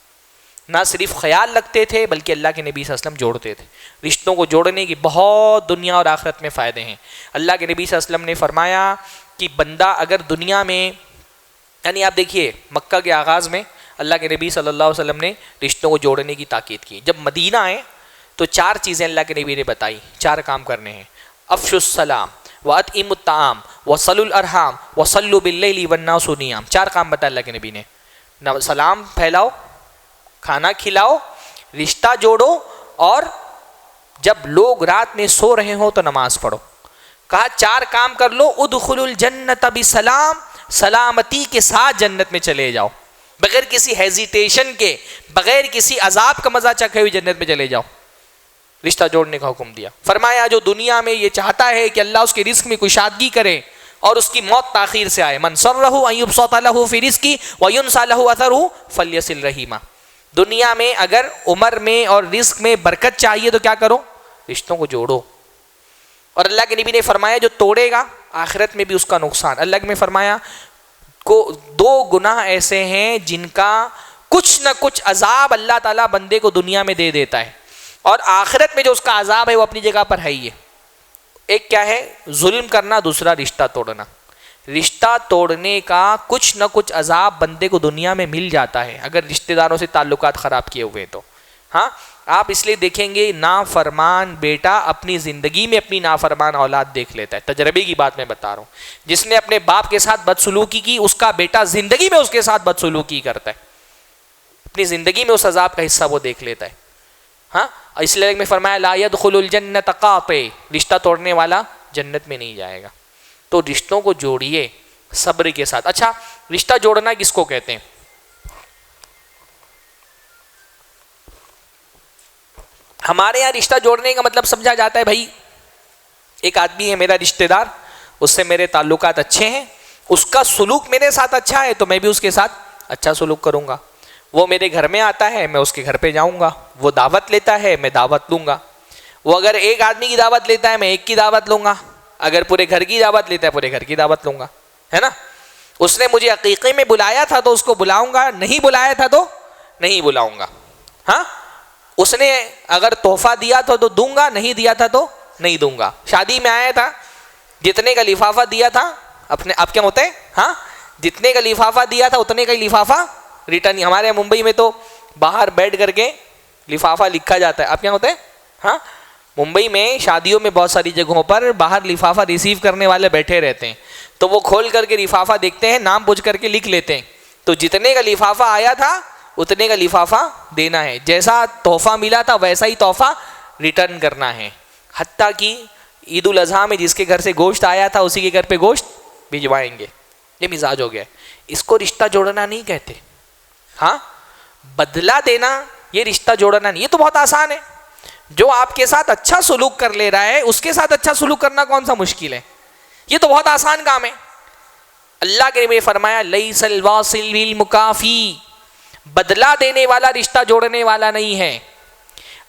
نہ صرف خیال رکھتے تھے بلکہ اللہ کے نبی صلی اللہ علیہ وسلم جوڑتے تھے. رشتوں کو جوڑنے کی بہت دنیا اور آخرت میں فائدے ہیں. اللہ کے نبی صلی اللہ علیہ وسلم نے فرمایا کہ بندہ اگر دنیا میں, یعنی آپ دیکھیے مکہ کے آغاز میں اللہ کے نبی صلی اللہ علیہ وسلم نے رشتوں کو جوڑنے کی تاکید کی. جب مدینہ آئے تو 4 چیزیں اللہ کے نبی نے بتائی, 4 کام کرنے ہیں. افشوا السلام وَأَطْعِمُوا الطَّعَامَ وَصَلُّوا الْأَرْحَامَ وَصَلُّوا بِاللَّيْلِ وَالنَّاسُ نِيَامٌ. 4 کام بتایا اللہ کے نبی نے. سلام پھیلاؤ, کھانا کھلاؤ, رشتہ جوڑو, اور جب لوگ رات میں سو رہے ہوں تو نماز پڑھو. کہا 4 کام کر لو, ادخلوا الجنۃ بسلام, سلامتی کے ساتھ جنت میں چلے جاؤ, بغیر کسی ہیزیٹیشن کے, بغیر کسی عذاب کا مزہ چکھے ہوئے جنت میں چلے جاؤ. رشتہ جوڑنے کا حکم دیا. فرمایا جو دنیا میں یہ چاہتا ہے کہ اللہ اس کے رزق میں کشادگی کرے اور اس کی موت تاخیر سے آئے, من سرہ ان یبسط لہ فی رزقہ وینسیٰ لہ اثرہ فلیصل رحمہ. دنیا میں اگر عمر میں اور رزق میں برکت چاہیے تو کیا کرو؟ رشتوں کو جوڑو. اور اللہ کے نبی نے فرمایا جو توڑے گا آخرت میں بھی اس کا نقصان. اللہ نے فرمایا کو 2 گناہ ایسے ہیں جن کا کچھ نہ کچھ عذاب اللہ تعالیٰ بندے کو دنیا میں دے دیتا ہے, اور آخرت میں جو اس کا عذاب ہے وہ اپنی جگہ پر ہے ہی ہے. ایک کیا ہے؟ ظلم کرنا, دوسرا رشتہ توڑنا. رشتہ توڑنے کا کچھ نہ کچھ عذاب بندے کو دنیا میں مل جاتا ہے اگر رشتہ داروں سے تعلقات خراب کیے ہوئے تو. ہاں, آپ اس لیے دیکھیں گے نافرمان بیٹا اپنی زندگی میں اپنی نافرمان اولاد دیکھ لیتا ہے. تجربے کی بات میں بتا رہا ہوں. جس نے اپنے باپ کے ساتھ بدسلوکی کی اس کا بیٹا زندگی میں اس کے ساتھ بدسلوکی کرتا ہے, اپنی زندگی میں اس عذاب کا حصہ وہ دیکھ لیتا ہے. ہاں, اس لیے میں فرمایا لا يدخل الجنت قاطع, رشتہ توڑنے والا جنت میں نہیں جائے گا. تو رشتوں کو جوڑیے صبر کے ساتھ. اچھا, رشتہ جوڑنا کس کو کہتے ہیں؟ ہمارے یہاں رشتہ جوڑنے کا مطلب سمجھا جاتا ہے بھائی ایک آدمی ہے میرا رشتہ دار، اس سے میرے تعلقات اچھے ہیں، اس کا سلوک میرے ساتھ اچھا ہے تو میں بھی اس کے ساتھ اچھا سلوک کروں گا، وہ میرے گھر میں آتا ہے میں اس کے گھر پہ جاؤں گا، وہ دعوت لیتا ہے میں دعوت لوں گا، وہ اگر ایک آدمی کی دعوت لیتا ہے میں ایک کی دعوت لوں گا، اگر پورے گھر کی دعوت لیتا ہے پورے گھر کی دعوت لوں گا، ہے نا. اس نے مجھے عقیقے میں بلایا تھا تو اس کو بلاؤں گا، نہیں بلایا تھا تو نہیں بلاؤں گا. ہاں اس نے اگر تحفہ دیا تھا تو دوں گا، نہیں دیا تھا تو نہیں دوں گا. شادی میں آیا تھا، جتنے کا لفافہ دیا تھا اپنے آپ کیا ہوتے ہیں، ہاں جتنے کا لفافہ دیا تھا اتنے کا لفافہ ریٹرن. ہمارے ممبئی میں تو باہر بیٹھ کر کے لفافہ لکھا جاتا ہے، آپ کیا ہوتے ہیں، ہاں ممبئی میں شادیوں میں بہت ساری جگہوں پر باہر لفافہ ریسیو کرنے والے بیٹھے رہتے ہیں، تو وہ کھول کر کے لفافہ دیکھتے ہیں، نام پوچھ کر کے لکھ لیتے ہیں، تو جتنے کا لفافہ آیا تھا اتنے کا لفافہ دینا ہے، جیسا تحفہ ملا تھا ویسا ہی تحفہ ریٹرن کرنا ہے. حتیٰ کہ عید الاضحیٰ میں جس کے گھر سے گوشت آیا تھا اسی کے گھر پہ گوشت بھجوائیں گے. یہ مزاج ہو گیا. اس کو رشتہ جوڑنا نہیں کہتے. ہاں بدلہ دینا یہ رشتہ جوڑنا نہیں. یہ تو بہت آسان ہے، جو آپ کے ساتھ اچھا سلوک کر لے رہا ہے اس کے ساتھ اچھا سلوک کرنا کون سا مشکل ہے، یہ تو بہت آسان کام ہے. اللہ کے نبی نے فرمایا لیس الواصل بالمکافی، بدلہ دینے والا رشتہ جوڑنے والا نہیں ہے.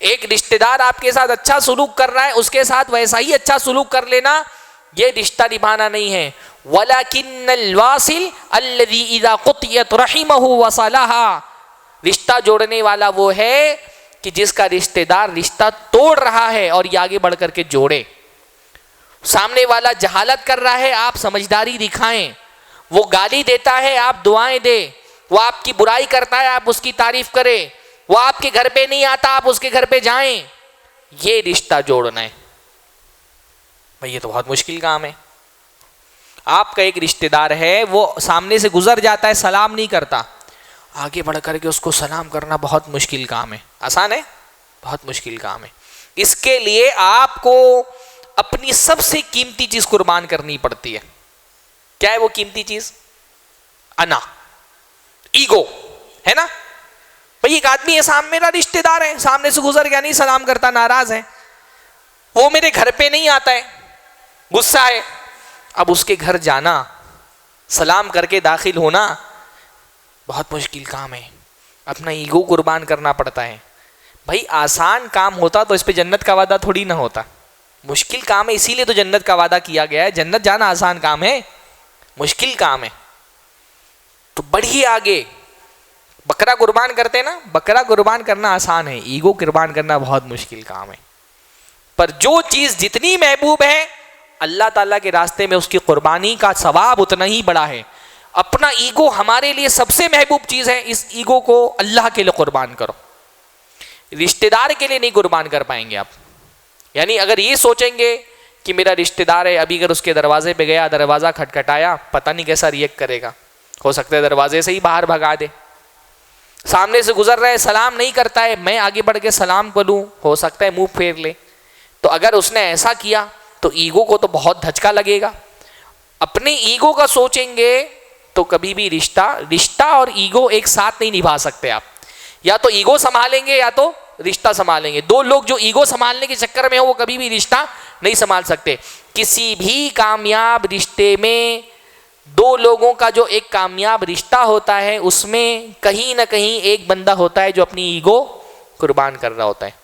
ایک رشتہ دار آپ کے ساتھ اچھا سلوک کر رہا ہے اس کے ساتھ ویسا ہی اچھا سلوک کر لینا یہ رشتہ نبھانا نہیں ہے. وَلَكِنَّ الْوَاصِلَ الَّذِي إِذَا قُطِعَتْ رَحِمَهُ وَصَلَهَا، رشتہ جوڑنے والا وہ ہے کہ جس کا رشتہ دار رشتہ توڑ رہا ہے اور یہ آگے بڑھ کر کے جوڑے. سامنے والا جہالت کر رہا ہے آپ سمجھداری دکھائیں، وہ گالی دیتا ہے آپ دعائیں دیں، وہ آپ کی برائی کرتا ہے آپ اس کی تعریف کریں، وہ آپ کے گھر پہ نہیں آتا آپ اس کے گھر پہ جائیں. یہ رشتہ جوڑنا ہے بھئی. یہ تو بہت مشکل کام ہے. آپ کا ایک رشتہ دار ہے وہ سامنے سے گزر جاتا ہے سلام نہیں کرتا، آگے بڑھ کر کے اس کو سلام کرنا بہت مشکل کام ہے. آسان ہے؟ بہت مشکل کام ہے. اس کے لیے آپ کو اپنی سب سے قیمتی چیز قربان کرنی پڑتی ہے. کیا ہے وہ قیمتی چیز؟ انا، ایگو ہے نا. بھئی ایک آدمی ہے سامنے میرا رشتہ دار ہے، سامنے سے گزر گیا نہیں سلام کرتا، ناراض ہے، وہ میرے گھر پہ نہیں آتا ہے، غصہ ہے. اب اس کے گھر جانا سلام کر کے داخل ہونا بہت مشکل کام ہے. اپنا ایگو قربان کرنا پڑتا ہے. بھائی آسان کام ہوتا تو اس پہ جنت کا وعدہ تھوڑی نہ ہوتا. مشکل کام ہے اسی لیے تو جنت کا وعدہ کیا گیا ہے. جنت جانا آسان کام ہے؟ مشکل کام ہے. تو بڑھیے آگے. بکرا قربان کرتے نا، بکرا قربان کرنا آسان ہے، ایگو قربان کرنا بہت مشکل کام ہے. پر جو چیز جتنی محبوب ہے اللہ تعالیٰ کے راستے میں اس کی قربانی کا ثواب اتنا ہی بڑا ہے. اپنا ایگو ہمارے لیے سب سے محبوب چیز ہے، اس ایگو کو اللہ کے لیے قربان کرو. رشتہ دار کے لیے نہیں قربان کر پائیں گے آپ. یعنی اگر یہ سوچیں گے کہ میرا رشتہ دار ہے، ابھی اگر اس کے دروازے پہ گیا، دروازہ کھٹکھٹایا، پتہ نہیں کیسا ریئیکٹ کرے گا، ہو سکتا ہے دروازے سے ہی باہر بھگا دے. سامنے سے گزر رہا ہے سلام نہیں کرتا ہے، میں آگے بڑھ کے سلام کروں، ہو سکتا ہے منہ پھیر لے. تو اگر اس نے ایسا کیا تو ایگو کو تو بہت دھچکا لگے گا. اپنے ایگو کا سوچیں گے تو کبھی بھی رشتہ اور ایگو ایک ساتھ نہیں نبھا سکتے آپ. یا تو ایگو سنبھالیں گے یا تو رشتہ سنبھالیں گے. دو لوگ جو ایگو سنبھالنے کے چکر میں ہو وہ کبھی بھی رشتہ نہیں سنبھال سکتے. کسی بھی کامیاب رشتے میں دو لوگوں کا جو ایک کامیاب رشتہ ہوتا ہے اس میں کہیں نہ کہیں ایک بندہ ہوتا ہے جو اپنی ایگو قربان کر رہا ہوتا ہے.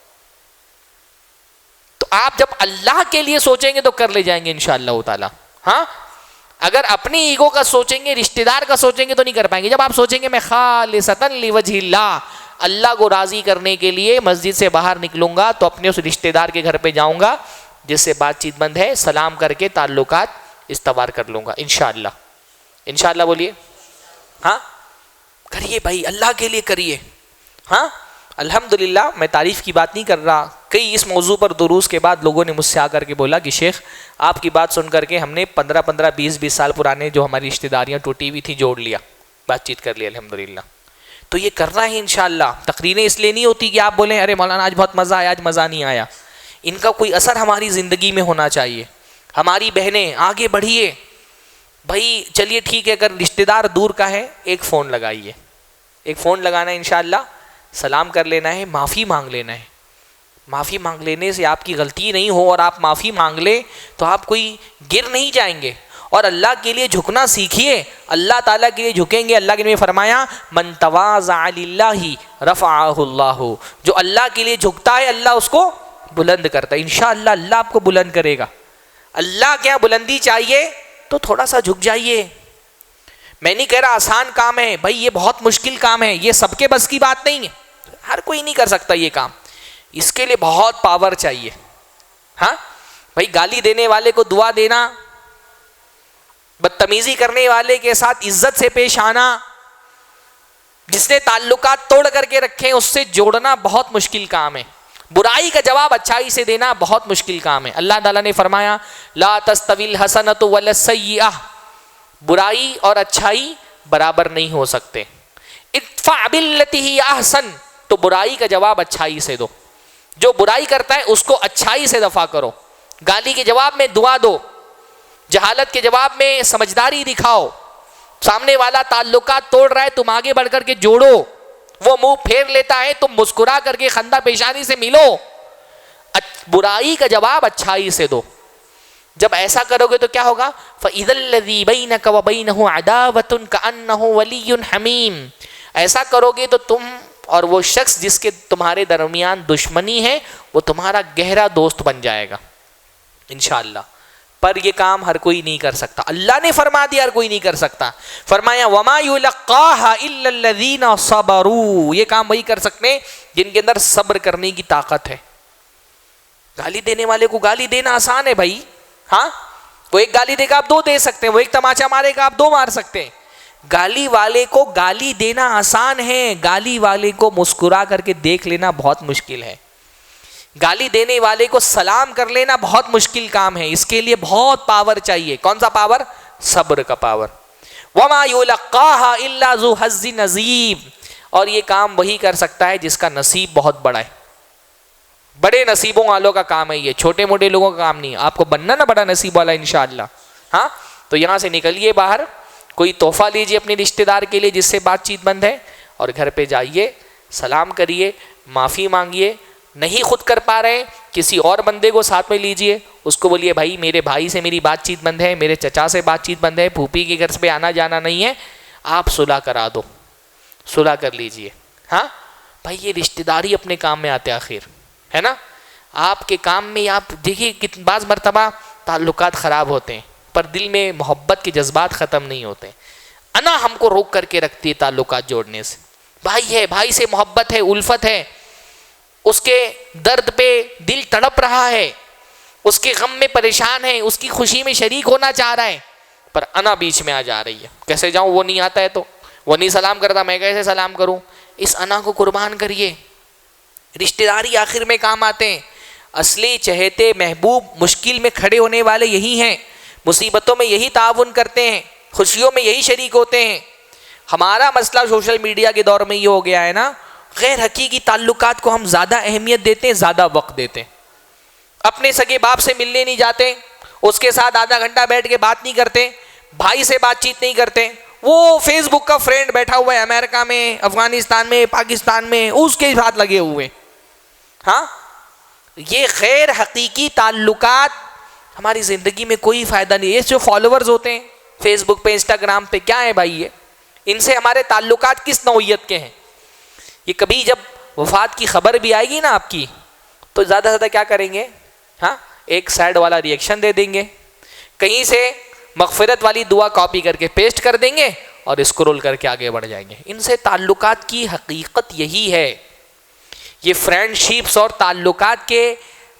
تو آپ جب اللہ کے لیے سوچیں گے تو کر لے جائیں گے انشاءاللہ تعالی. ہاں اگر اپنی ایگو کا سوچیں گے، رشتہ دار کا سوچیں گے تو نہیں کر پائیں گے. جب آپ سوچیں گے میں خالصتاً لوجہ اللہ، اللہ کو راضی کرنے کے لیے مسجد سے باہر نکلوں گا تو اپنے اس رشتہ دار کے گھر پہ جاؤں گا جس سے بات چیت بند ہے، سلام کر کے تعلقات استوار کر لوں گا انشاءاللہ. انشاءاللہ بولیے. ہاں کریے بھائی، اللہ کے لیے کریے. ہاں الحمدللہ میں تعریف کی بات نہیں کر رہا. کئی اس موضوع پر دروس کے بعد لوگوں نے مجھ سے آ کر کے بولا کہ شیخ آپ کی بات سن کر کے ہم نے 15 20 سال پرانے جو ہماری رشتہ داریاں ٹوٹی ہوئی تھیں جوڑ لیا، بات چیت کر لیا الحمدللہ. تو یہ کرنا ہے انشاءاللہ. تقریریں اس لیے نہیں ہوتی کہ آپ بولیں ارے مولانا آج بہت مزہ آیا، آج مزہ نہیں آیا. ان کا کوئی اثر ہماری زندگی میں ہونا چاہیے. ہماری بہنیں آگے بڑھیے بھائی. چلیے ٹھیک ہے، اگر رشتہ دار دور کا ہے ایک فون لگائیے، ایک فون لگانا ہے انشاءاللہ، سلام کر لینا ہے، معافی مانگ لینا ہے. معافی مانگ لینے سے آپ کی غلطی نہیں ہو اور آپ معافی مانگ لیں تو آپ کوئی گر نہیں جائیں گے. اور اللہ کے لیے جھکنا سیکھیے, اللہ تعالیٰ کے لیے جھکیں گے. اللہ کے نبی فرمایا من تواضع للہ رفعہ اللہ, جو اللہ کے لیے جھکتا ہے اللہ اس کو بلند کرتا ہے. انشاءاللہ اللہ آپ کو بلند کرے گا. اللہ کیا بلندی چاہیے تو تھوڑا سا جھک جائیے. میں نہیں کہہ رہا آسان کام ہے بھائی, یہ بہت مشکل کام ہے, یہ سب کے بس کی بات نہیں ہے, ہر کوئی نہیں کر سکتا یہ کام, اس کے لیے بہت پاور چاہیے. ہاں بھائی, گالی دینے والے کو دعا دینا, بدتمیزی کرنے والے کے ساتھ عزت سے پیش آنا, جس نے تعلقات توڑ کر کے رکھے ہیں اس سے جوڑنا بہت مشکل کام ہے. برائی کا جواب اچھائی سے دینا بہت مشکل کام ہے. اللہ تعالیٰ نے فرمایا لا تستوی الحسنۃ ولا السیئۃ, برائی اور اچھائی برابر نہیں ہو سکتے. ادفع باللتی ہی احسن, تو برائی کا جواب اچھائی سے دو. جو برائی کرتا ہے اس کو اچھائی سے دفع کرو. گالی کے جواب میں دعا دو, جہالت کے جواب میں سمجھداری دکھاؤ. سامنے والا تعلقات توڑ رہا ہے, تم آگے بڑھ کر کے جوڑو. وہ منہ پھیر لیتا ہے, تم مسکرا کر کے خندہ پیشانی سے ملو. برائی کا جواب اچھائی سے دو. جب ایسا کرو گے تو کیا ہوگا؟ فَإِذَا الَّذِي بَيْنَكَ وَبَيْنَهُ عَدَاوَةٌ كَأَنَّهُ وَلِيٌّ حَمِيمٌ, ایسا کرو گے تو تم اور وہ شخص جس کے تمہارے درمیان دشمنی ہے وہ تمہارا گہرا دوست بن جائے گا انشاءاللہ. پر یہ کام ہر کوئی نہیں کر سکتا. اللہ نے فرما دیا ہر کوئی نہیں کر سکتا. فرمایا وَمَا يُلَقَّاهَا إِلَّا الَّذِينَ صَبَرُوا, یہ کام وہی کر سکتے ہیں جن کے اندر صبر کرنے کی طاقت ہے. گالی دینے والے کو گالی دینا آسان ہے بھائی. ہاں, وہ ایک گالی دے گا آپ دو دے سکتے ہیں, وہ ایک تماچا مارے گا آپ دو مار سکتے ہیں. گالی والے کو گالی دینا آسان ہے, گالی والے کو مسکرا کر کے دیکھ لینا بہت مشکل ہے. گالی دینے والے کو سلام کر لینا بہت مشکل کام ہے. اس کے لیے بہت پاور چاہیے. کون سا پاور؟ صبر کا پاور. وَمَا يُلَقَّاهَا إِلَّا ذُو حَظٍّ عَظِيمٍ, اور یہ کام وہی کر سکتا ہے جس کا نصیب بہت بڑا ہے. بڑے نصیبوں والوں کا کام ہے یہ, چھوٹے موٹے لوگوں کا کام نہیں. آپ کو بننا نا بڑا نصیب والا انشاءاللہ. ہاں, تو یہاں سے نکلیے باہر, کوئی تحفہ لیجیے اپنے رشتہ دار کے لیے جس سے بات چیت بند ہے, اور گھر پہ جائیے, سلام کریے, معافی مانگیے. نہیں خود کر پا رہے کسی اور بندے کو ساتھ میں لیجئے, اس کو بولیے بھائی میرے بھائی سے میری بات چیت بند ہے, میرے چچا سے بات چیت بند ہے, پھوپھی کے گھر پہ آنا جانا نہیں ہے, آپ صلح کرا دو, صلح کر لیجئے. ہاں بھائی, یہ رشتہ داری اپنے کام میں آتے آخر ہے نا. آپ کے کام میں آپ دیکھیے بعض مرتبہ تعلقات خراب ہوتے ہیں پر دل میں محبت کے جذبات ختم نہیں ہوتے. انا ہم کو روک کر کے رکھتی ہے تعلقات جوڑنے سے. بھائی ہے, بھائی سے محبت ہے, الفت ہے, اس کے درد پہ دل تڑپ رہا ہے, اس کے غم میں پریشان ہے, اس کی خوشی میں شریک ہونا چاہ رہا ہے, پر انا بیچ میں آ جا رہی ہے. کیسے جاؤں, وہ نہیں آتا ہے تو, وہ نہیں سلام کرتا, میں کیسے سلام کروں. اس انا کو قربان کریے. رشتہ داری آخر میں کام آتے ہیں. اصلی چہیتے محبوب مشکل میں کھڑے ہونے والے یہی ہیں, مصیبتوں میں یہی تعاون کرتے ہیں, خوشیوں میں یہی شریک ہوتے ہیں. ہمارا مسئلہ سوشل میڈیا کے دور میں یہ ہو گیا ہے نا, غیر حقیقی تعلقات کو ہم زیادہ اہمیت دیتے ہیں, زیادہ وقت دیتے ہیں. اپنے سگے باپ سے ملنے نہیں جاتے, اس کے ساتھ آدھا گھنٹہ بیٹھ کے بات نہیں کرتے, بھائی سے بات چیت نہیں کرتے. وہ فیس بک کا فرینڈ بیٹھا ہوا ہے امریکہ میں, افغانستان میں, پاکستان میں, اس کے ساتھ لگے ہوئے. ہاں, یہ غیر حقیقی تعلقات ہماری زندگی میں کوئی فائدہ نہیں. یہ جو فالوورز ہوتے ہیں فیس بک پہ, انسٹاگرام پہ, کیا ہے بھائی یہ, ان سے ہمارے تعلقات کس نوعیت کے ہیں. یہ کبھی جب وفات کی خبر بھی آئے گی نا آپ کی, تو زیادہ سے زیادہ کیا کریں گے, ہاں ایک سیڈ والا ریئیکشن دے دیں گے, کہیں سے مغفرت والی دعا کاپی کر کے پیسٹ کر دیں گے اور اسکرول کر کے آگے بڑھ جائیں گے. ان سے تعلقات کی حقیقت یہی ہے. یہ فرینڈ شپس اور تعلقات کے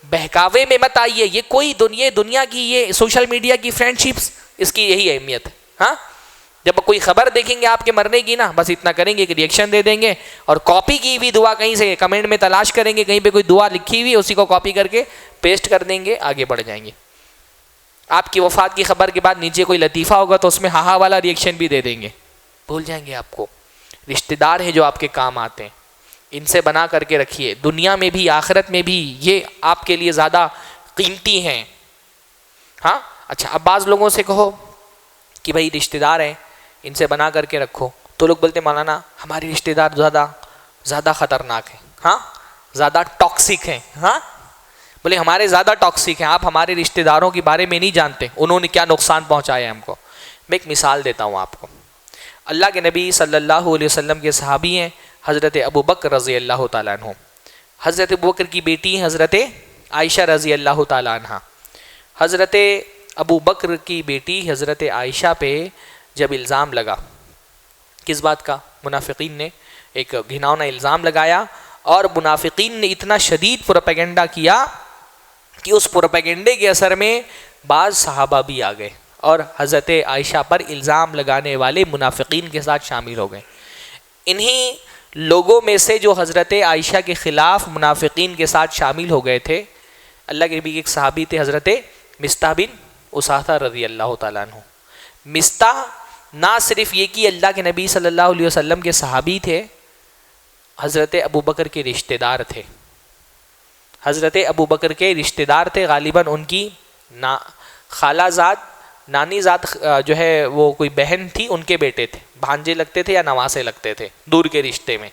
بہکاوے میں مت آئیے. یہ کوئی دنیا کی, یہ سوشل میڈیا کی فرینڈ شپس, اس کی یہی اہمیت ہے. ہاں, جب کوئی خبر دیکھیں گے آپ کے مرنے کی نا, بس اتنا کریں گے کہ ریئیکشن دے دیں گے, اور کاپی کی ہوئی دعا کہیں سے کمنٹ میں تلاش کریں گے, کہیں پہ کوئی دعا لکھی ہوئی اسی کو کاپی کر کے پیسٹ کر دیں گے, آگے بڑھ جائیں گے. آپ کی وفات کی خبر کے بعد نیچے کوئی لطیفہ ہوگا تو اس میں ہاہا والا ریئیکشن بھی دے دیں گے, بھول جائیں گے آپ کو. رشتہ دار ہیں جو آپ کے کام آتے ہیں, ان سے بنا کر کے رکھیے. دنیا میں بھی آخرت میں بھی یہ آپ کے لیے زیادہ قیمتی ہیں. ہاں اچھا, اب بعض لوگوں سے کہو کہ بھائی رشتہ دار ہیں ان سے بنا کر کے رکھو, تو لوگ بولتے مولانا ہمارے رشتہ دار زیادہ خطرناک ہیں, ہاں زیادہ ٹاکسک ہیں. ہاں بولے ہمارے زیادہ ٹاکسک ہیں, آپ ہمارے رشتہ داروں کے بارے میں نہیں جانتے انہوں نے کیا نقصان پہنچایا ہم کو. میں ایک مثال دیتا ہوں آپ کو. اللہ کے نبی صلی اللہ علیہ وسلم کے صحابی ہیں حضرت ابو بکر رضی اللہ تعالیٰ عنہ. حضرت ابو بکر کی بیٹی حضرت عائشہ رضی اللہ تعالیٰ عنہ. حضرت ابو بکر کی بیٹی حضرت عائشہ پہ جب الزام لگا, کس بات کا؟ منافقین نے ایک گھناؤنا الزام لگایا, اور منافقین نے اتنا شدید پروپیگنڈا کیا کہ اس پروپیگنڈے کے اثر میں بعض صحابہ بھی آ گئے اور حضرت عائشہ پر الزام لگانے والے منافقین کے ساتھ شامل ہو گئے. انہی لوگوں میں سے جو حضرت عائشہ کے خلاف منافقین کے ساتھ شامل ہو گئے تھے, اللہ کے نبی کے ایک صحابی تھے حضرت مصطح بن اساثہ رضی اللہ تعالیٰ عنہ. مصطح نہ صرف یہ کہ اللہ کے نبی صلی اللہ علیہ وسلم کے صحابی تھے, حضرت ابو بکر کے رشتہ دار تھے. حضرت ابو بکر کے رشتہ دار تھے, غالباً ان کی خالہ زاد, نانی زاد جو ہے وہ کوئی بہن تھی, ان کے بیٹے تھے, بھانجے لگتے تھے یا نواسے لگتے تھے دور کے رشتے میں.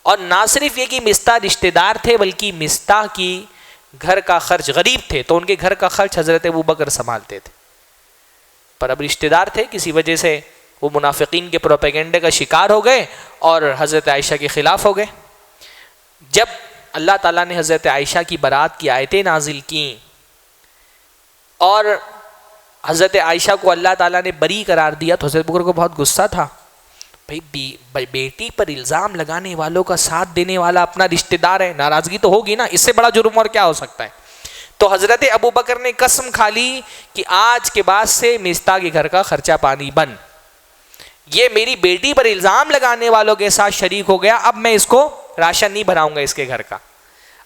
اور نہ صرف یہ کہ مصطح رشتہ دار تھے بلکہ مصطح کی گھر کا خرچ, غریب تھے تو ان کے گھر کا خرچ حضرت ابو بکر سنبھالتے تھے. پر اب رشتہ دار تھے, کسی وجہ سے وہ منافقین کے پروپیگنڈے کا شکار ہو گئے اور حضرت عائشہ کے خلاف ہو گئے. جب اللہ تعالیٰ نے حضرت عائشہ کی برات کی آیتیں نازل کیں اور حضرت عائشہ کو اللہ تعالیٰ نے بری قرار دیا تو حضرت بکر کو بہت غصہ تھا. بھائی بیٹی پر الزام لگانے والوں کا ساتھ دینے والا اپنا رشتہ دار ہے, ناراضگی تو ہوگی نا, اس سے بڑا جرم اور کیا ہو سکتا ہے. تو حضرت ابو بکر نے قسم کھا لی کہ آج کے بعد سے مصطح کے گھر کا خرچہ پانی بند. یہ میری بیٹی پر الزام لگانے والوں کے ساتھ شریک ہو گیا, اب میں اس کو راشن نہیں بھراؤں گا اس کے گھر کا.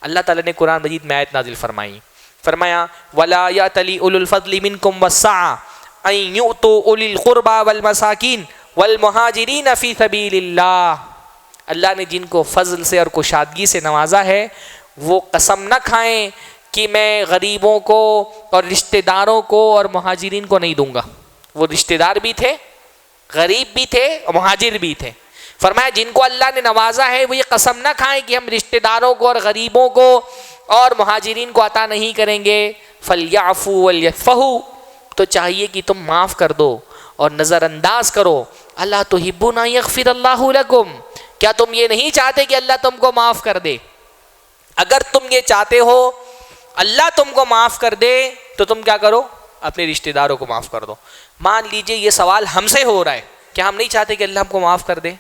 اللہ تعالیٰ نے قرآن مجید میں آیت نازل فرمائی, فرمایا وَلَا يَأْتَلِ أُولُو الْفَضْلِ مِنْكُمْ وَالسَّعَةِ أَن يُؤْتُوا أُولِي الْقُرْبَى وَالْمَسَاكِينَ وَالْمُهَاجِرِينَ فِي سَبِيلِ اللَّهِ. اللہ نے جن کو فضل سے اور کشادگی سے نوازا ہے وہ قسم نہ کھائیں کہ میں غریبوں کو اور رشتہ داروں کو اور مہاجرین کو نہیں دوں گا. وہ رشتہ دار بھی تھے, غریب بھی تھے اور مہاجر بھی تھے. فرمایا جن کو اللہ نے نوازا ہے وہ یہ قسم نہ کھائیں کہ ہم رشتہ داروں کو اور غریبوں کو اور مہاجرین کو عطا نہیں کریں گے. فَلْيَعْفُوا وَلْيَصْفَحُوا, تو چاہیے کہ تم معاف کر دو اور نظر انداز کرو. اللہ تحبون ان یغفر اللہ لکم, کیا تم یہ نہیں چاہتے کہ اللہ تم کو معاف کر دے؟ اگر تم یہ چاہتے ہو اللہ تم کو معاف کر دے تو تم کیا کرو؟ اپنے رشتہ داروں کو معاف کر دو. مان لیجئے یہ سوال ہم سے ہو رہا ہے, کیا ہم نہیں چاہتے کہ اللہ ہم کو معاف کر دے؟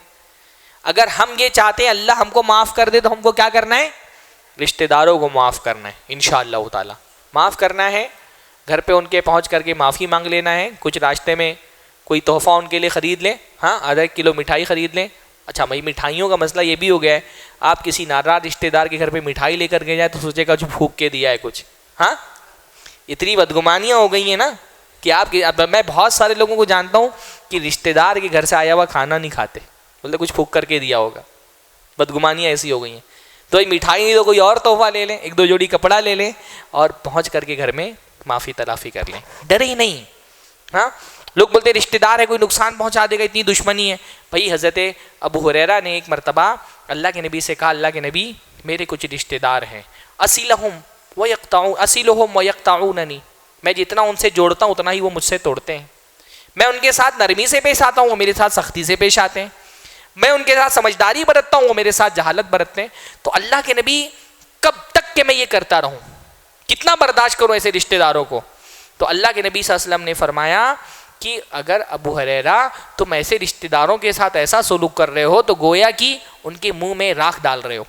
اگر ہم یہ چاہتے ہیں اللہ ہم کو معاف کر دے تو ہم کو کیا کرنا ہے؟ رشتہ داروں کو معاف کرنا ہے. انشاءاللہ تعالی معاف کرنا ہے, گھر پہ ان کے پہنچ کر کے معافی مانگ لینا ہے, کچھ راستے میں کوئی تحفہ ان کے لیے خرید لیں, ہاں آدھا کلو مٹھائی خرید لیں. اچھا بھائی مٹھائیوں کا مسئلہ یہ بھی ہو گیا ہے, آپ کسی ناراض رشتہ دار کے گھر پہ مٹھائی لے کر کے جائیں تو سوچے گا جو پھونک کے دیا ہے کچھ. ہاں اتنی بدگمانیاں ہو گئی ہیں نا کہ میں بہت سارے لوگوں کو جانتا ہوں کہ رشتہ دار کے گھر سے آیا ہوا کھانا نہیں کھاتے, بولتے کچھ پھونک کر کے دیا ہوگا. بدگمانیاں ایسی ہو گئی ہیں. تو مٹھائی نہیں تو کوئی اور تحفہ لے لیں, ایک دو جوڑی کپڑا لے لیں اور پہنچ کر کے گھر میں معافی تلافی کر لیں, ڈرے ہی نہیں. ہاں لوگ بولتے رشتہ دار ہے کوئی نقصان پہنچا دے گا, اتنی دشمنی ہے. بھائی حضرت ابو ہریرہ نے ایک مرتبہ اللہ کے نبی سے کہا, اللہ کے نبی میرے کچھ رشتہ دار ہیں, اصلہم ویقطعوننی, میں جتنا ان سے جوڑتا ہوں اتنا ہی وہ مجھ سے توڑتے ہیں. میں ان کے ساتھ نرمی سے پیش آتا ہوں, وہ میرے ساتھ سختی سے پیش آتے ہیں. میں ان کے ساتھ سمجھداری برتتا ہوں, وہ میرے ساتھ جہالت برتتے ہیں. تو اللہ کے نبی کب تک کہ میں یہ کرتا رہوں, کتنا برداشت کروں ایسے رشتہ داروں کو؟ تو اللہ کے نبی صلی اللہ علیہ وسلم نے فرمایا کہ اگر ابو ہریرہ تم ایسے رشتہ داروں کے ساتھ ایسا سلوک کر رہے ہو تو گویا کہ ان کے منہ میں راکھ ڈال رہے ہو.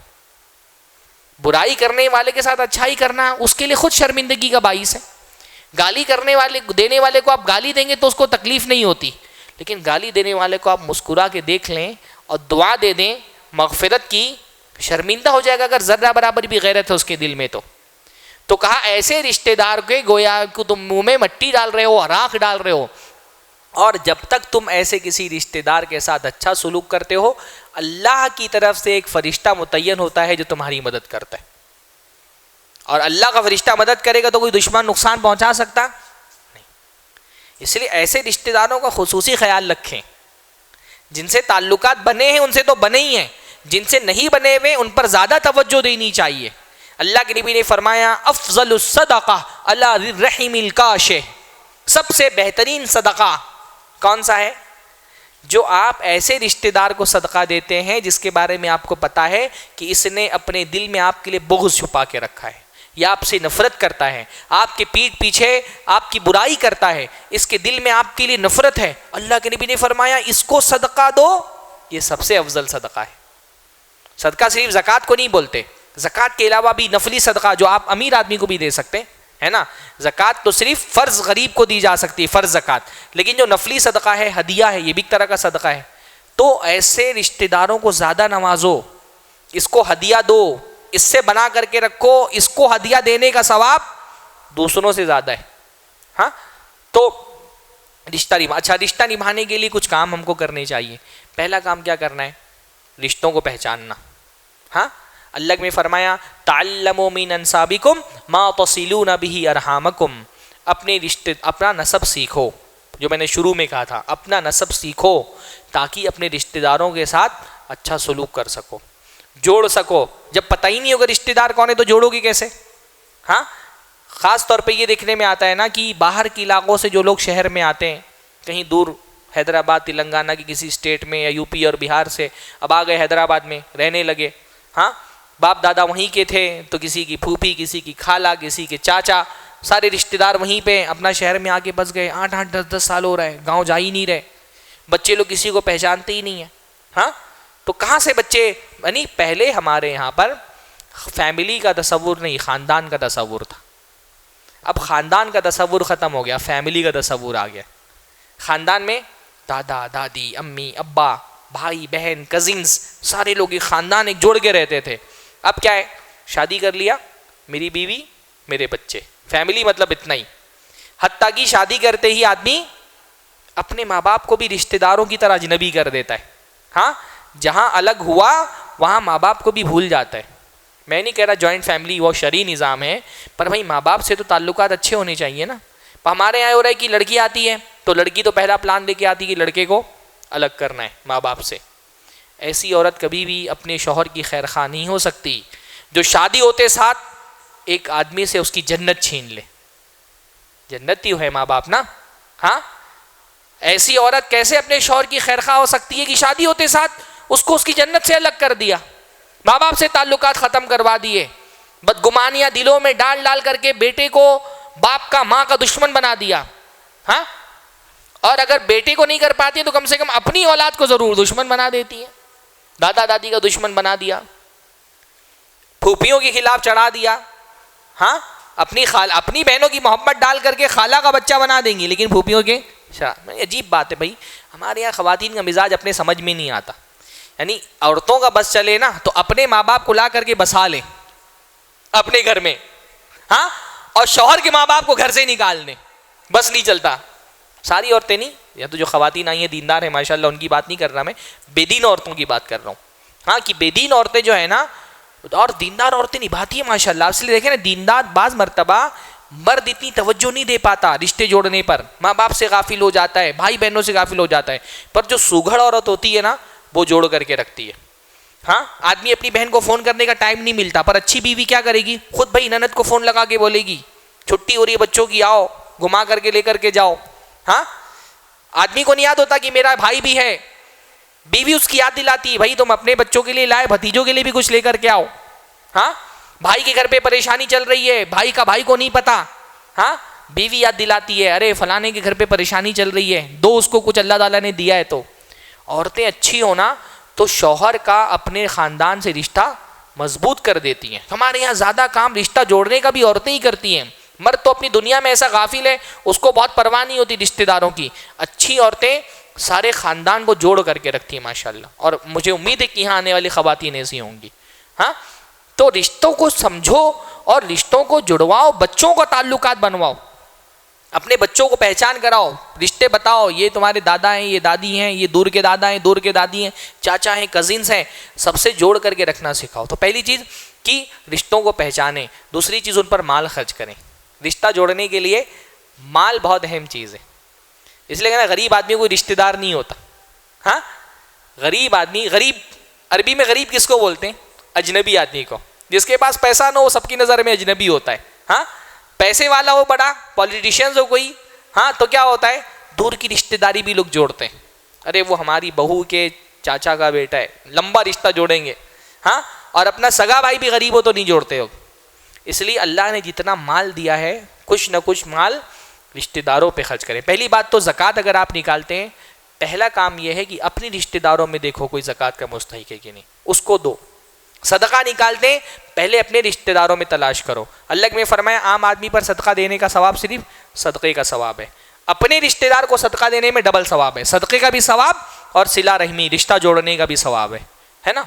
برائی کرنے والے کے ساتھ اچھائی کرنا اس کے لیے خود شرمندگی کا باعث ہے. گالی کرنے والے دینے والے کو آپ گالی دیں گے تو اس کو تکلیف نہیں ہوتی, لیکن گالی دینے والے کو آپ مسکرا کے دیکھ لیں اور دعا دے دیں مغفرت کی, شرمندہ ہو جائے گا اگر ذرہ برابر بھی غیرت ہے اس کے دل میں. تو کہا ایسے رشتہ دار کے گویا کہ تم منہ میں مٹی ڈال رہے ہو, راکھ ڈال رہے ہو. اور جب تک تم ایسے کسی رشتہ دار کے ساتھ اچھا سلوک کرتے ہو, اللہ کی طرف سے ایک فرشتہ متعین ہوتا ہے جو تمہاری مدد کرتا ہے. اور اللہ کا فرشتہ مدد کرے گا تو کوئی دشمن نقصان پہنچا سکتا نہیں. اس لیے ایسے رشتہ داروں کا خصوصی خیال رکھیں. جن سے تعلقات بنے ہیں ان سے تو بنے ہی ہیں, جن سے نہیں بنے ہوئے ان پر زیادہ توجہ دینی چاہیے. اللہ کے نبی نے فرمایا افضل الصدقہ علی الرحم الکاشح، سب سے بہترین صدقہ کون سا ہے؟ جو آپ ایسے رشتہ دار کو صدقہ دیتے ہیں جس کے بارے میں آپ کو پتا ہے کہ اس نے اپنے دل میں آپ کے لیے بغض چھپا کے رکھا ہے یا آپ سے نفرت کرتا ہے، آپ کے پیٹھ پیچھے آپ کی برائی کرتا ہے، اس کے دل میں آپ کے لیے نفرت ہے، اللہ کے نبی نے فرمایا اس کو صدقہ دو، یہ سب سے افضل صدقہ ہے۔ صدقہ صرف زکوٰۃ کو نہیں بولتے، زکوٰۃ کے علاوہ بھی نفلی صدقہ جو آپ امیر آدمی کو بھی دے سکتے ہے نا، زکوٰۃ تو صرف فرض غریب کو دی جا سکتی ہے، فرض زکوٰۃ، لیکن جو نفلی صدقہ ہے، ہدیہ ہے، یہ بھی ایک طرح کا صدقہ ہے۔ تو ایسے رشتہ داروں کو زیادہ نوازو، اس کو ہدیہ دو، اس سے بنا کر کے رکھو، اس کو ہدیہ دینے کا ثواب دوسروں سے زیادہ ہے۔ ہاں، تو رشتہ نبھانے کے لیے کچھ کام ہم کو کرنے چاہیے۔ پہلا کام کیا کرنا ہے؟ رشتوں کو پہچاننا۔ ہاں، اللہ نے فرمایا تعلموا من انسابکم ما تصلون به ارحامکم، اپنا نسب سیکھو، جو میں نے شروع میں کہا تھا، اپنا نسب سیکھو تاکہ اپنے رشتہ داروں کے ساتھ اچھا سلوک کر سکو، جوڑ سکو۔ جب پتہ ہی نہیں ہوگا رشتہ دار کون ہے تو جوڑو گی کیسے؟ ہاں، خاص طور پہ یہ دیکھنے میں آتا ہے نا کہ باہر کے علاقوں سے جو لوگ شہر میں آتے ہیں، کہیں دور حیدرآباد تلنگانہ کی کسی اسٹیٹ میں یا یو پی اور بہار سے اب آ گئے حیدرآباد میں رہنے لگے، ہاں، باپ دادا وہیں کے تھے تو کسی کی پھوپھی، کسی کی خالہ، کسی کے چاچا، سارے رشتہ دار وہیں پہ اپنا شہر میں آ کے بس گئے، 8-8 10-10 سال ہو رہے، گاؤں جا ہی نہیں رہے، بچے لوگ کسی کو پہچانتے ہی نہیں ہیں۔ ہاں، تو کہاں سے بچے؟ یعنی پہلے ہمارے یہاں پر فیملی کا تصور نہیں، خاندان کا تصور تھا، اب خاندان کا تصور ختم ہو گیا، فیملی کا تصور آ گیا۔ خاندان میں دادا دادی، امی ابا، بھائی بہن، کزنس، سارے لوگ ایک خاندان ایک جوڑ کے رہتے تھے۔ اب کیا ہے؟ شادی کر لیا، میری بیوی میرے بچے، فیملی مطلب اتنا ہی۔ حتیٰ کہ شادی کرتے ہی آدمی اپنے ماں باپ کو بھی رشتہ داروں کی طرح اجنبی کر دیتا ہے۔ ہاں، جہاں الگ ہوا وہاں ماں باپ کو بھی بھول جاتا ہے۔ میں نہیں کہہ رہا جوائنٹ فیملی وہ شرعی نظام ہے، پر بھائی ماں باپ سے تو تعلقات اچھے ہونے چاہیے نا۔ ہمارے یہاں ہو رہا ہے کہ لڑکی آتی ہے تو لڑکی تو پہلا پلان لے کے آتی ہے کہ لڑکے کو الگ کرنا ہے ماں باپ سے۔ ایسی عورت کبھی بھی اپنے شوہر کی خیر خواہ نہیں ہو سکتی جو شادی ہوتے ساتھ ایک آدمی سے اس کی جنت چھین لے۔ جنت ہی ہے ماں باپ نا۔ ہاں، ایسی عورت کیسے اپنے شوہر کی خیر خواہ ہو سکتی ہے کہ شادی ہوتے ساتھ اس کو اس کی جنت سے الگ کر دیا، ماں باپ سے تعلقات ختم کروا دیے، بدگمانیاں دلوں میں ڈال ڈال کر کے بیٹے کو باپ کا ماں کا دشمن بنا دیا۔ ہاں، اور اگر بیٹے کو نہیں کر پاتی تو کم سے کم اپنی اولاد کو ضرور دشمن بنا دیتی ہے، دادا دادی کا دشمن بنا دیا، پھوپھیوں کے خلاف چڑھا دیا۔ ہاں، اپنی بہنوں کی محبت ڈال کر کے خالہ کا بچہ بنا دیں گی، لیکن پھوپھیوں کے عجیب بات ہے بھائی، ہمارے یہاں خواتین کا مزاج اپنے سمجھ میں نہیں آتا۔ یعنی عورتوں کا بس چلے نا تو اپنے ماں باپ کو لا کر کے بسا لیں اپنے گھر میں، ہاں، اور شوہر کے ماں باپ کو گھر سے نکال دیں، بس نہیں چلتا۔ ساری عورتیں نہیں، یا تو جو خواتین آئی ہیں دیندار ہیں ماشاءاللہ، ان کی بات نہیں کر رہا میں، بے دین عورتوں کی بات کر رہا ہوں۔ ہاں، کہ بے دین عورتیں جو ہے نا اور دیندار عورتیں نبھاتی ہیں ماشاءاللہ۔ اس لیے دیکھیں نا، دیندار بعض مرتبہ مرد اتنی توجہ نہیں دے پاتا رشتے جوڑنے پر، ماں باپ سے غافل ہو جاتا ہے، بھائی بہنوں سے غافل ہو جاتا ہے، پر جو سوگھڑ عورت ہوتی ہے نا وہ جوڑ کر کے رکھتی ہے۔ ہاں، آدمی اپنی بہن کو فون کرنے کا ٹائم نہیں ملتا، پر اچھی بیوی کیا کرے گی؟ خود بھائی نند کو فون لگا کے بولے گی چھٹی ہو رہی ہے بچوں کی، آؤ گھما کر کے لے کر کے جاؤ۔ ہاں، آدمی کو نہیں یاد ہوتا کہ میرا بھائی بھی ہے، بیوی اس کی یاد دلاتی ہے، بھائی تم اپنے بچوں کے لیے لائے، بھتیجوں کے لیے بھی کچھ لے کر کے آؤ۔ ہاں، بھائی کے گھر پہ پریشانی چل رہی ہے، بھائی کا بھائی کو نہیں پتا، ہاں، بیوی یاد دلاتی ہے، ارے فلانے کے گھر پہ پریشانی چل رہی ہے، دو اس کو کچھ اللہ تعالیٰ نے دیا ہے۔ تو عورتیں اچھی ہونا تو شوہر کا اپنے خاندان سے رشتہ مضبوط کر دیتی ہیں۔ ہمارے یہاں زیادہ کام رشتہ جوڑنے کا بھی عورتیں ہی کرتی ہیں، مرد تو اپنی دنیا میں ایسا غافل ہے، اس کو بہت پرواہ نہیں ہوتی رشتہ داروں کی۔ اچھی عورتیں سارے خاندان کو جوڑ کر کے رکھتی ہیں ماشاءاللہ، اور مجھے امید ہے کہ یہاں آنے والی خواتین ایسی ہوں گی۔ ہاں، تو رشتوں کو سمجھو اور رشتوں کو جڑواؤ، بچوں کو تعلقات بنواؤ، اپنے بچوں کو پہچان کراؤ، رشتے بتاؤ، یہ تمہارے دادا ہیں، یہ دادی ہیں، یہ دور کے دادا ہیں، دور کے دادی ہیں، چاچا ہیں، کزنس ہیں، سب سے جوڑ کر کے رکھنا سکھاؤ۔ تو پہلی چیز کہ رشتوں کو پہچانیں، دوسری چیز ان پر مال خرچ کریں۔ رشتہ جوڑنے کے لیے مال بہت اہم چیز ہے، اس لیے کہنا غریب آدمی کوئی رشتہ دار نہیں ہوتا۔ ہاں، غریب آدمی، غریب عربی میں غریب کس کو بولتے ہیں؟ اجنبی آدمی کو۔ جس کے پاس پیسہ نہ ہو سب کی نظر میں اجنبی ہوتا ہے. ہاں پیسے والا ہو بڑا پولیٹیشینز ہو کوئی, ہاں تو کیا ہوتا ہے, دور کی رشتہ داری بھی لوگ جوڑتے ہیں. ارے وہ ہماری بہو کے چاچا کا بیٹا ہے, لمبا رشتہ جوڑیں گے. ہاں اور اپنا سگا بھائی بھی غریب ہو تو نہیں جوڑتے ہو. اس لیے اللہ نے جتنا مال دیا ہے کچھ نہ کچھ مال رشتہ داروں پہ خرچ کریں. پہلی بات تو زکوٰۃ اگر آپ نکالتے ہیں, پہلا کام یہ ہے کہ اپنی رشتہ داروں میں دیکھو کوئی زکوٰۃ کا مستحق ہے کہ نہیں, اس کو دو. صدقہ نکالتے ہیں پہلے اپنے رشتہ داروں میں تلاش کرو. اللہ نے فرمایا عام آدمی پر صدقہ دینے کا ثواب صرف صدقے کا ثواب ہے, اپنے رشتہ دار کو صدقہ دینے میں ڈبل ثواب ہے, صدقے کا بھی ثواب اور صلہ رحمی رشتہ جوڑنے کا بھی ثواب ہے نا.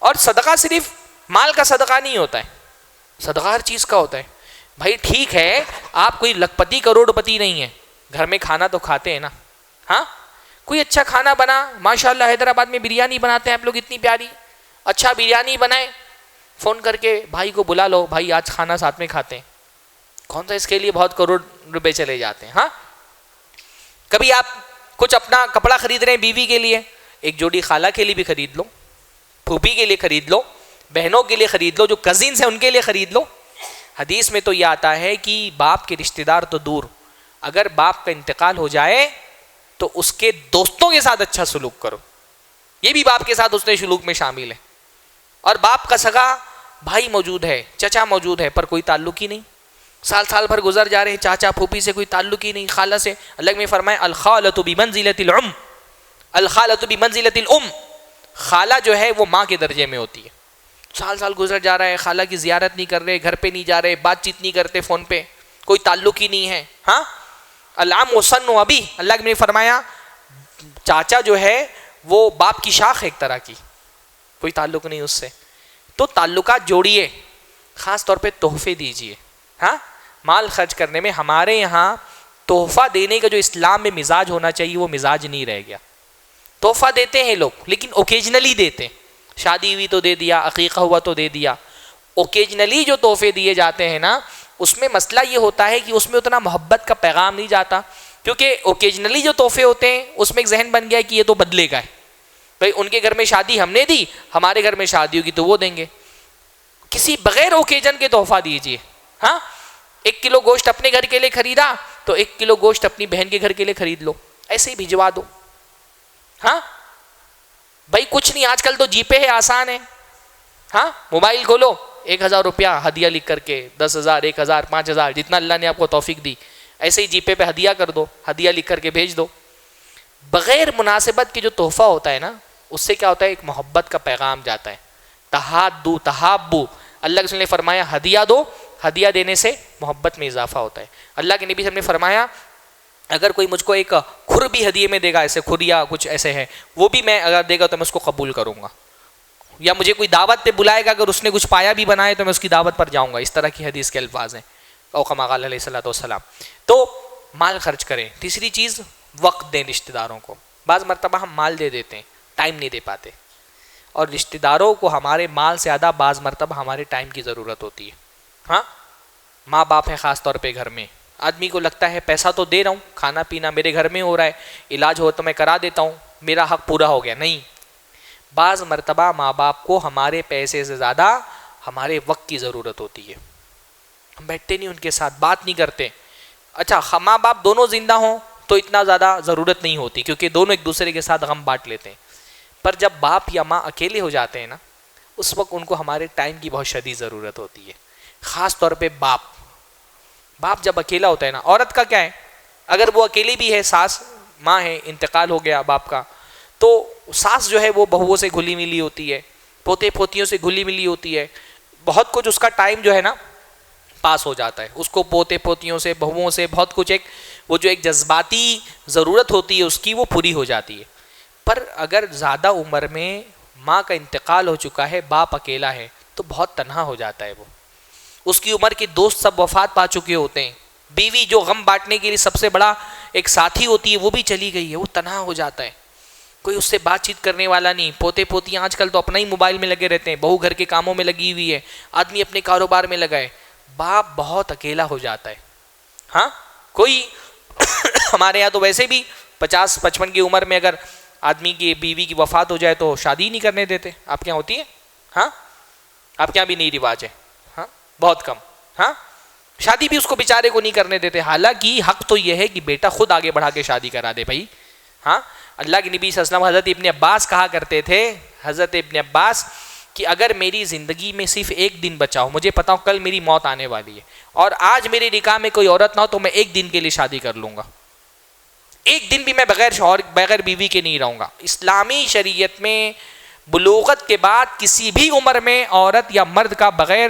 اور صدقہ صرف مال کا صدقہ نہیں ہوتا ہے, صدقہ ہر چیز کا ہوتا ہے. بھائی ٹھیک ہے آپ کوئی لکھ پتی کروڑ پتی نہیں ہے, گھر میں کھانا تو کھاتے ہیں نا. ہاں کوئی اچھا کھانا بنا, ماشاءاللہ حیدرآباد میں بریانی بناتے ہیں آپ لوگ اتنی پیاری, اچھا بریانی بنائے, فون کر کے بھائی کو بلا لو, بھائی آج کھانا ساتھ میں کھاتے ہیں. کون سا اس کے لیے بہت کروڑ روپے چلے جاتے ہیں. ہاں کبھی آپ کچھ اپنا کپڑا خرید رہے ہیں بیوی کے لیے, ایک جوڑی خالہ کے لیے بھی خرید لو, پھوپھی کے لیے خرید لو, بہنوں کے لیے خرید لو, جو کزنس ہیں ان کے لیے خرید لو. حدیث میں تو یہ آتا ہے کہ باپ کے رشتہ دار تو دور, اگر باپ کا انتقال ہو جائے تو اس کے دوستوں کے ساتھ اچھا سلوک کرو, یہ بھی باپ کے ساتھ اس نے سلوک میں شامل ہے. اور باپ کا سگا بھائی موجود ہے, چچا موجود ہے, پر کوئی تعلق ہی نہیں, سال بھر گزر جا رہے ہیں, چاچا پھوپھی سے کوئی تعلق ہی نہیں, خالہ سے. اللہ نے فرمایا الخالۃ بمنزلۃ الام, الخالۃ بمنزلۃ الام, خالہ جو ہے وہ ماں کے درجے میں ہوتی ہے. سال گزر جا رہا ہے, خالہ کی زیارت نہیں کر رہے, گھر پہ نہیں جا رہے, بات چیت نہیں کرتے فون پہ, کوئی تعلق ہی نہیں ہے. ہاں العم وصن ابی, اللہ نے فرمایا چاچا جو ہے وہ باپ کی شاخ ہے ایک طرح کی, کوئی تعلق نہیں اس سے. تو تعلقات جوڑیے, خاص طور پہ تحفے دیجیے. ہاں مال خرچ کرنے میں ہمارے یہاں تحفہ دینے کا جو اسلام میں مزاج ہونا چاہیے وہ مزاج نہیں رہ گیا. تحفہ دیتے ہیں لوگ لیکن اوکیجنلی دیتے ہیں, شادی ہوئی تو دے دیا, عقیقہ ہوا تو دے دیا. اوکیجنلی جو تحفے دیے جاتے ہیں نا, اس میں مسئلہ یہ ہوتا ہے کہ اس میں اتنا محبت کا پیغام نہیں جاتا, کیونکہ اوکیجنلی جو تحفے ہوتے ہیں اس میں ایک ذہن بن گیا ہے کہ یہ تو بدلے کا ہے, بھائی ان کے گھر میں شادی ہم نے دی, ہمارے گھر میں شادی ہوگی تو وہ دیں گے. کسی بغیر اوکیجن کے تحفہ دیجیے. ہاں 1 کلو گوشت اپنے گھر کے لیے خریدا تو 1 کلو گوشت اپنی بہن کے گھر کے لیے خرید لو, ایسے ہی بھجوا دو. ہاں بھائی کچھ نہیں, آج کل تو جی پے ہے, آسان ہے. ہاں موبائل کھولو, 1000 روپیہ ہدیہ لکھ کر کے, 10,000 1000 5000 جتنا اللہ نے آپ کو توفیق دی, ایسے ہی جی پے پہ ہدیہ کر دو, ہدیہ لکھ کر کے بھیج دو. بغیر مناسبت کے جو تحفہ ہوتا ہے نا, اس سے کیا ہوتا ہے, ایک محبت کا پیغام جاتا ہے. تحادو تحابو, اللہ کے رسول نے فرمایا ہدیہ دو, ہدیہ دینے سے محبت میں اضافہ ہوتا ہے. اللہ کے نبی صلی اللہ علیہ وسلم نے فرمایا اگر کوئی مجھ کو ایک کھر بھی ہدیے میں دے گا, ایسے کھر یا کچھ ایسے ہے, وہ بھی میں اگر دے گا تو میں اس کو قبول کروں گا. یا مجھے کوئی دعوت پہ بلائے گا, اگر اس نے کچھ پایا بھی بنائے تو میں اس کی دعوت پر جاؤں گا. اس طرح کی حدیث کے الفاظ ہیں, او کما قال علیہ الصلوۃ والسلام. تو مال خرچ کریں. تیسری چیز وقت دیں رشتہ داروں کو. بعض مرتبہ ہم مال دے دیتے ہیں, ٹائم نہیں دے پاتے, اور رشتہ داروں کو ہمارے مال سے زیادہ بعض مرتبہ ہمارے ٹائم کی ضرورت ہوتی ہے. ہاں ماں باپ ہیں خاص طور پہ گھر میں, آدمی کو لگتا ہے پیسہ تو دے رہا ہوں, کھانا پینا میرے گھر میں ہو رہا ہے, علاج ہو تو میں کرا دیتا ہوں, میرا حق پورا ہو گیا. نہیں, بعض مرتبہ ماں باپ کو ہمارے پیسے سے زیادہ ہمارے وقت کی ضرورت ہوتی ہے. ہم بیٹھتے نہیں ان کے ساتھ, بات نہیں کرتے. اچھا ماں باپ دونوں زندہ ہوں تو اتنا زیادہ ضرورت نہیں ہوتی, کیونکہ دونوں ایک دوسرے کے ساتھ غم بانٹ لیتے ہیں. پر جب باپ یا ماں اکیلے ہو جاتے ہیں نا, اس وقت ان کو ہمارے ٹائم کی بہت شدید ضرورت ہوتی ہے. خاص طور پہ باپ جب اکیلا ہوتا ہے نا, عورت کا کیا ہے, اگر وہ اکیلی بھی ہے, ساس ماں ہے, انتقال ہو گیا باپ کا, تو ساس جو ہے وہ بہوؤں سے گھلی ملی ہوتی ہے, پوتے پوتیوں سے گھلی ملی ہوتی ہے, بہت کچھ اس کا ٹائم جو ہے نا پاس ہو جاتا ہے. اس کو پوتے پوتیوں سے, بہوؤں سے بہت کچھ, ایک وہ جو ایک جذباتی ضرورت ہوتی ہے اس کی, وہ پوری ہو جاتی ہے. پر اگر زیادہ عمر میں ماں کا انتقال ہو چکا ہے, باپ اکیلا ہے, تو بہت تنہا ہو جاتا ہے. وہ اس کی عمر کے دوست سب وفات پا چکے ہوتے ہیں, بیوی جو غم بانٹنے کے لیے سب سے بڑا ایک ساتھی ہوتی ہے وہ بھی چلی گئی ہے, وہ تنہا ہو جاتا ہے, کوئی اس سے بات چیت کرنے والا نہیں. پوتے پوتیاں آج کل تو اپنا ہی موبائل میں لگے رہتے ہیں, بہو گھر کے کاموں میں لگی ہوئی ہے, آدمی اپنے کاروبار میں لگا ہے, باپ بہت اکیلا ہو جاتا ہے. ہاں کوئی ہمارے یہاں تو ویسے بھی 50-55 کی عمر میں اگر آدمی کی بیوی کی وفات ہو جائے تو شادی نہیں کرنے دیتے. آپ کے یہاں ہوتی ہے؟ ہاں آپ کے یہاں بھی نہیں رواج ہے؟ ہاں بہت کم. ہاں شادی بھی اس کو بیچارے کو نہیں کرنے دیتے، حالانکہ حق تو یہ ہے کہ بیٹا خود آگے بڑھا کے شادی کرا دے بھائی. ہاں اللہ کے نبی صلی اللہ علیہ وسلم حضرت ابن عباس کہا کرتے تھے، حضرت ابن عباس، کہ اگر میری زندگی میں صرف ایک دن بچا ہو، مجھے پتا ہو کل میری موت آنے والی ہے، اور آج میرے نکاح میں کوئی عورت نہ ہو، تو میں ایک دن کے لیے شادی کر لوں گا. ایک دن بھی میں بغیر شوہر بغیر بیوی کے نہیں رہوں گا. اسلامی شریعت میں بلوغت کے بعد کسی بھی عمر میں عورت یا مرد کا بغیر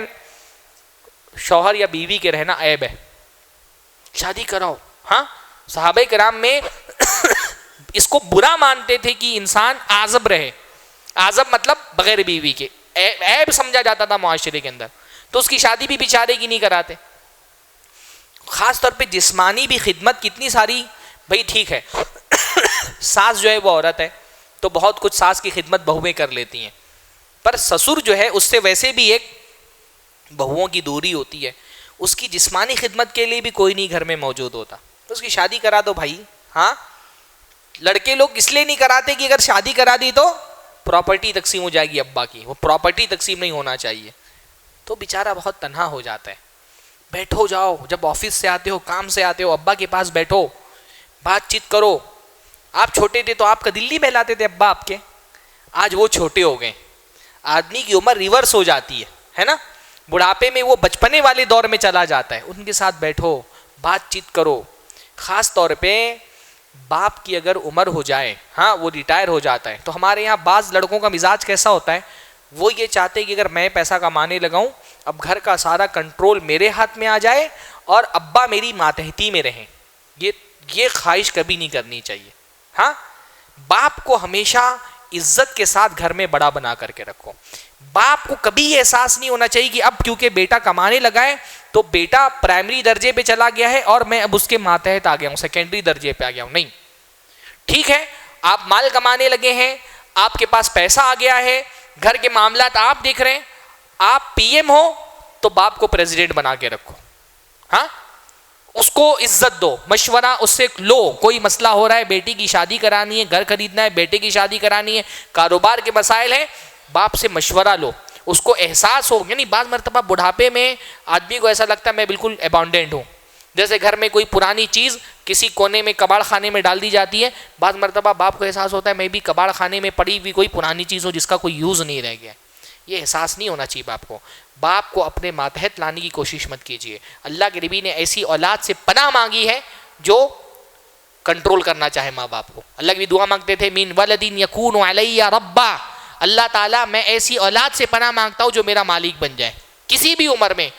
شوہر یا بیوی کے رہنا عیب ہے. شادی کراؤ. ہاں صحابہ کرام میں اس کو برا مانتے تھے کہ انسان عازب رہے. عازب مطلب بغیر بیوی کے، عیب سمجھا جاتا تھا معاشرے کے اندر، تو اس کی شادی بھی بیچارے کی نہیں کراتے. خاص طور پہ جسمانی بھی خدمت کتنی ساری. بھائی ٹھیک ہے ساس جو ہے وہ عورت ہے تو بہت کچھ ساس کی خدمت بہویں کر لیتی ہیں، پر سسر جو ہے اس سے ویسے بھی ایک بہوؤں کی دوری ہوتی ہے، اس کی جسمانی خدمت کے لیے بھی کوئی نہیں گھر میں موجود ہوتا، تو اس کی شادی کرا دو بھائی. ہاں لڑکے لوگ اس لیے نہیں کراتے کہ اگر شادی کرا دی تو پراپرٹی تقسیم ہو جائے گی ابا کی، وہ پراپرٹی تقسیم نہیں ہونا چاہیے، تو بیچارہ بہت تنہا ہو جاتا ہے. بیٹھو جاؤ، جب آفس سے آتے ہو کام سے آتے ہو ابا کے پاس بیٹھو، بات چیت کرو. آپ چھوٹے تھے تو آپ کا دل نہیں بہلاتے تھے ابا آپ کے، آج وہ چھوٹے ہو گئے، آدمی کی عمر ریورس ہو جاتی ہے نا، بڑھاپے میں وہ بچپنے والے دور میں چلا جاتا ہے. ان کے ساتھ بیٹھو، بات چیت کرو. خاص طور پہ باپ کی اگر عمر ہو جائے، ہاں وہ ریٹائر ہو جاتا ہے، تو ہمارے یہاں بعض لڑکوں کا مزاج کیسا ہوتا ہے، وہ یہ چاہتے ہیں کہ اگر میں پیسہ کمانے لگاؤں، اب گھر کا سارا کنٹرول میرے ہاتھ میں آ جائے اور ابا میری ماتحتی میں رہیں. یہ خواہش کبھی نہیں کرنی چاہیے. ہاں باپ کو ہمیشہ عزت کے ساتھ گھر میں بڑا بنا کر کے رکھو. باپ کو کبھی یہ احساس نہیں ہونا چاہیے کہ اب کیونکہ بیٹا کمانے لگا ہے تو بیٹا پرائمری درجے پہ چلا گیا ہے اور میں اب اس کے ماتحت آ گیا ہوں، سیکنڈری درجے پہ آ گیا ہوں. نہیں، ٹھیک ہے آپ مال کمانے لگے ہیں، آپ کے پاس پیسہ آ گیا ہے، گھر کے معاملات آپ دیکھ رہے ہیں، آپ پی ایم ہو تو باپ کو پریزیڈنٹ بنا کے رکھو. ہاں اس کو عزت دو، مشورہ اس سے لو. کوئی مسئلہ ہو رہا ہے، بیٹی کی شادی کرانی ہے، گھر خریدنا ہے، بیٹے کی شادی کرانی ہے، کاروبار کے مسائل ہیں، باپ سے مشورہ لو. اس کو احساس ہو. یعنی بعض مرتبہ بڑھاپے میں آدمی کو ایسا لگتا ہے میں بالکل ابانڈنٹ ہوں، جیسے گھر میں کوئی پرانی چیز کسی کونے میں کباڑ خانے میں ڈال دی جاتی ہے. بعض مرتبہ باپ کو احساس ہوتا ہے میں بھی کباڑ خانے میں پڑی ہوئی کوئی پرانی چیز ہو جس کا کوئی یوز نہیں رہ گیا. یہ احساس نہیں ہونا چاہیے باپ کو. باپ کو اپنے ماتحت لانے کی کوشش مت کیجیے. اللہ کے نبی نے ایسی اولاد سے پناہ مانگی ہے جو کنٹرول کرنا چاہے ماں باپ کو. اللہ کی دعا مانگتے تھے من ولدین یکون علی ربا، اللہ تعالیٰ میں ایسی اولاد سے پناہ مانگتا ہوں جو میرا مالک بن جائے. کسی بھی عمر میں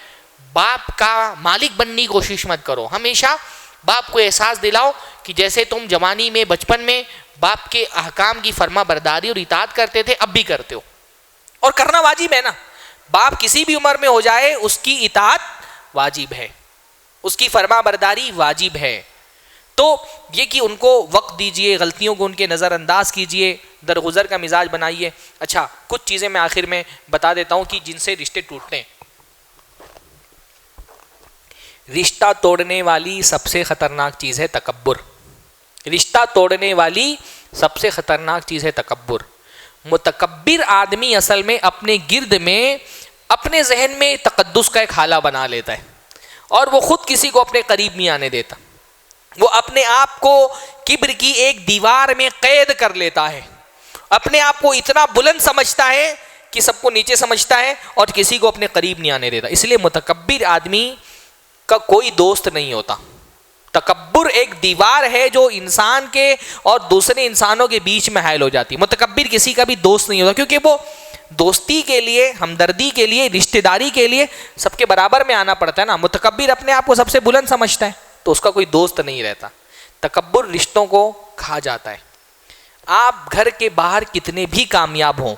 باپ کا مالک بننے کی کوشش مت کرو. ہمیشہ باپ کو احساس دلاؤ کہ جیسے تم جوانی میں بچپن میں باپ کے احکام کی فرما برداری اور اطاعت کرتے تھے اب بھی کرتے ہو، اور کرنا واجب ہے نا. باپ کسی بھی عمر میں ہو جائے اس کی اطاعت واجب ہے، اس کی فرما برداری واجب ہے. تو یہ کہ ان کو وقت دیجئے، غلطیوں کو ان کے نظر انداز کیجئے، درگزر کا مزاج بنائیے. اچھا کچھ چیزیں میں آخر میں بتا دیتا ہوں کہ جن سے رشتے ٹوٹتے ہیں. رشتہ توڑنے والی سب سے خطرناک چیز ہے تکبر. رشتہ توڑنے والی سب سے خطرناک چیز ہے تکبر. متکبر آدمی اصل میں اپنے گرد میں اپنے ذہن میں تقدس کا ایک حالہ بنا لیتا ہے اور وہ خود کسی کو اپنے قریب نہیں آنے دیتا. وہ اپنے آپ کو کبر کی ایک دیوار میں قید کر لیتا ہے، اپنے آپ کو اتنا بلند سمجھتا ہے کہ سب کو نیچے سمجھتا ہے اور کسی کو اپنے قریب نہیں آنے دیتا. اس لیے متکبر آدمی کا کوئی دوست نہیں ہوتا. تکبر ایک دیوار ہے جو انسان کے اور دوسرے انسانوں کے بیچ میں حائل ہو جاتی ہے. متکبر کسی کا بھی دوست نہیں ہوتا کیونکہ وہ دوستی کے لیے، ہمدردی کے لیے، رشتہ داری کے لیے سب کے برابر میں آنا پڑتا ہے نا. متکبر اپنے آپ کو سب سے بلند سمجھتا ہے تو اس کا کوئی دوست نہیں رہتا. تکبر رشتوں کو کھا جاتا ہے. آپ گھر کے باہر کتنے بھی کامیاب ہوں،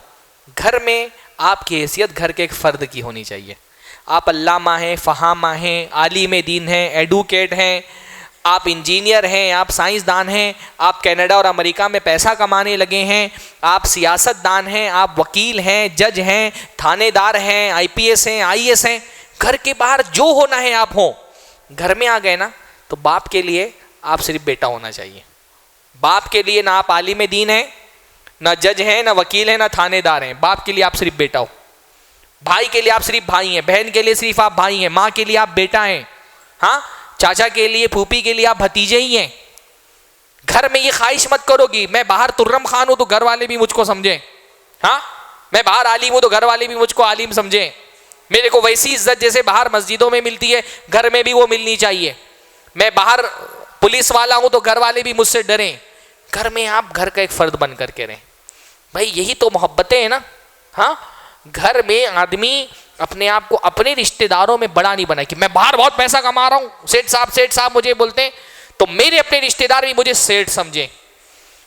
گھر میں آپ کی حیثیت گھر کے ایک فرد کی ہونی چاہیے. آپ علامہ ہیں، فہامہ ہیں، عالم دین ہیں، ایڈوکیٹ ہیں، آپ انجینئر ہیں، آپ سائنسدان ہیں، آپ کینیڈا اور امریکہ میں پیسہ کمانے لگے ہیں، آپ سیاست دان ہیں، آپ وکیل ہیں، جج ہیں، تھانے دار ہیں، آئی پی ایس ہیں، آئی ایس ہیں. گھر کے باہر جو ہونا ہے آپ ہوں. گھر میں آ گئے نا تو باپ کے لیے آپ صرف بیٹا ہونا چاہیے. باپ کے لیے نہ آپ عالم دین ہیں، نہ جج ہیں، نہ وکیل ہیں، نہ تھانے دار ہیں. باپ کے لیے آپ صرف بیٹا ہو. بھائی کے لیے آپ صرف بھائی ہیں، بہن کے لیے صرف آپ بھائی ہیں، ماں کے لیے آپ بیٹا ہیں، ہاں، چاچا کے لیے پھوپھی کے لیے آپ بھتیجے ہی ہیں۔ گھر میں یہ خواہش مت کرو گی میں باہر ترم خان ہوں تو گھر والے بھی مجھ کو سمجھیں، ہاں، میں باہر عالم ہوں تو گھر والے بھی مجھ کو عالم سمجھیں، میرے کو ویسی عزت جیسے باہر مسجدوں میں ملتی ہے گھر میں بھی وہ ملنی چاہیے، میں باہر پولیس والا ہوں تو گھر والے بھی مجھ سے ڈریں۔ گھر میں آپ گھر کا ایک فرد بن کر کے رہیں، بھائی یہی تو محبتیں ہیں نا، ہاں۔ گھر میں آدمی اپنے آپ کو اپنے رشتہ داروں میں بڑا نہیں بنائے کہ میں باہر بہت پیسہ کما رہا ہوں، سیٹھ صاحب مجھے بولتے ہیں تو میرے اپنے رشتہ دار بھی مجھے سیٹھ سمجھیں،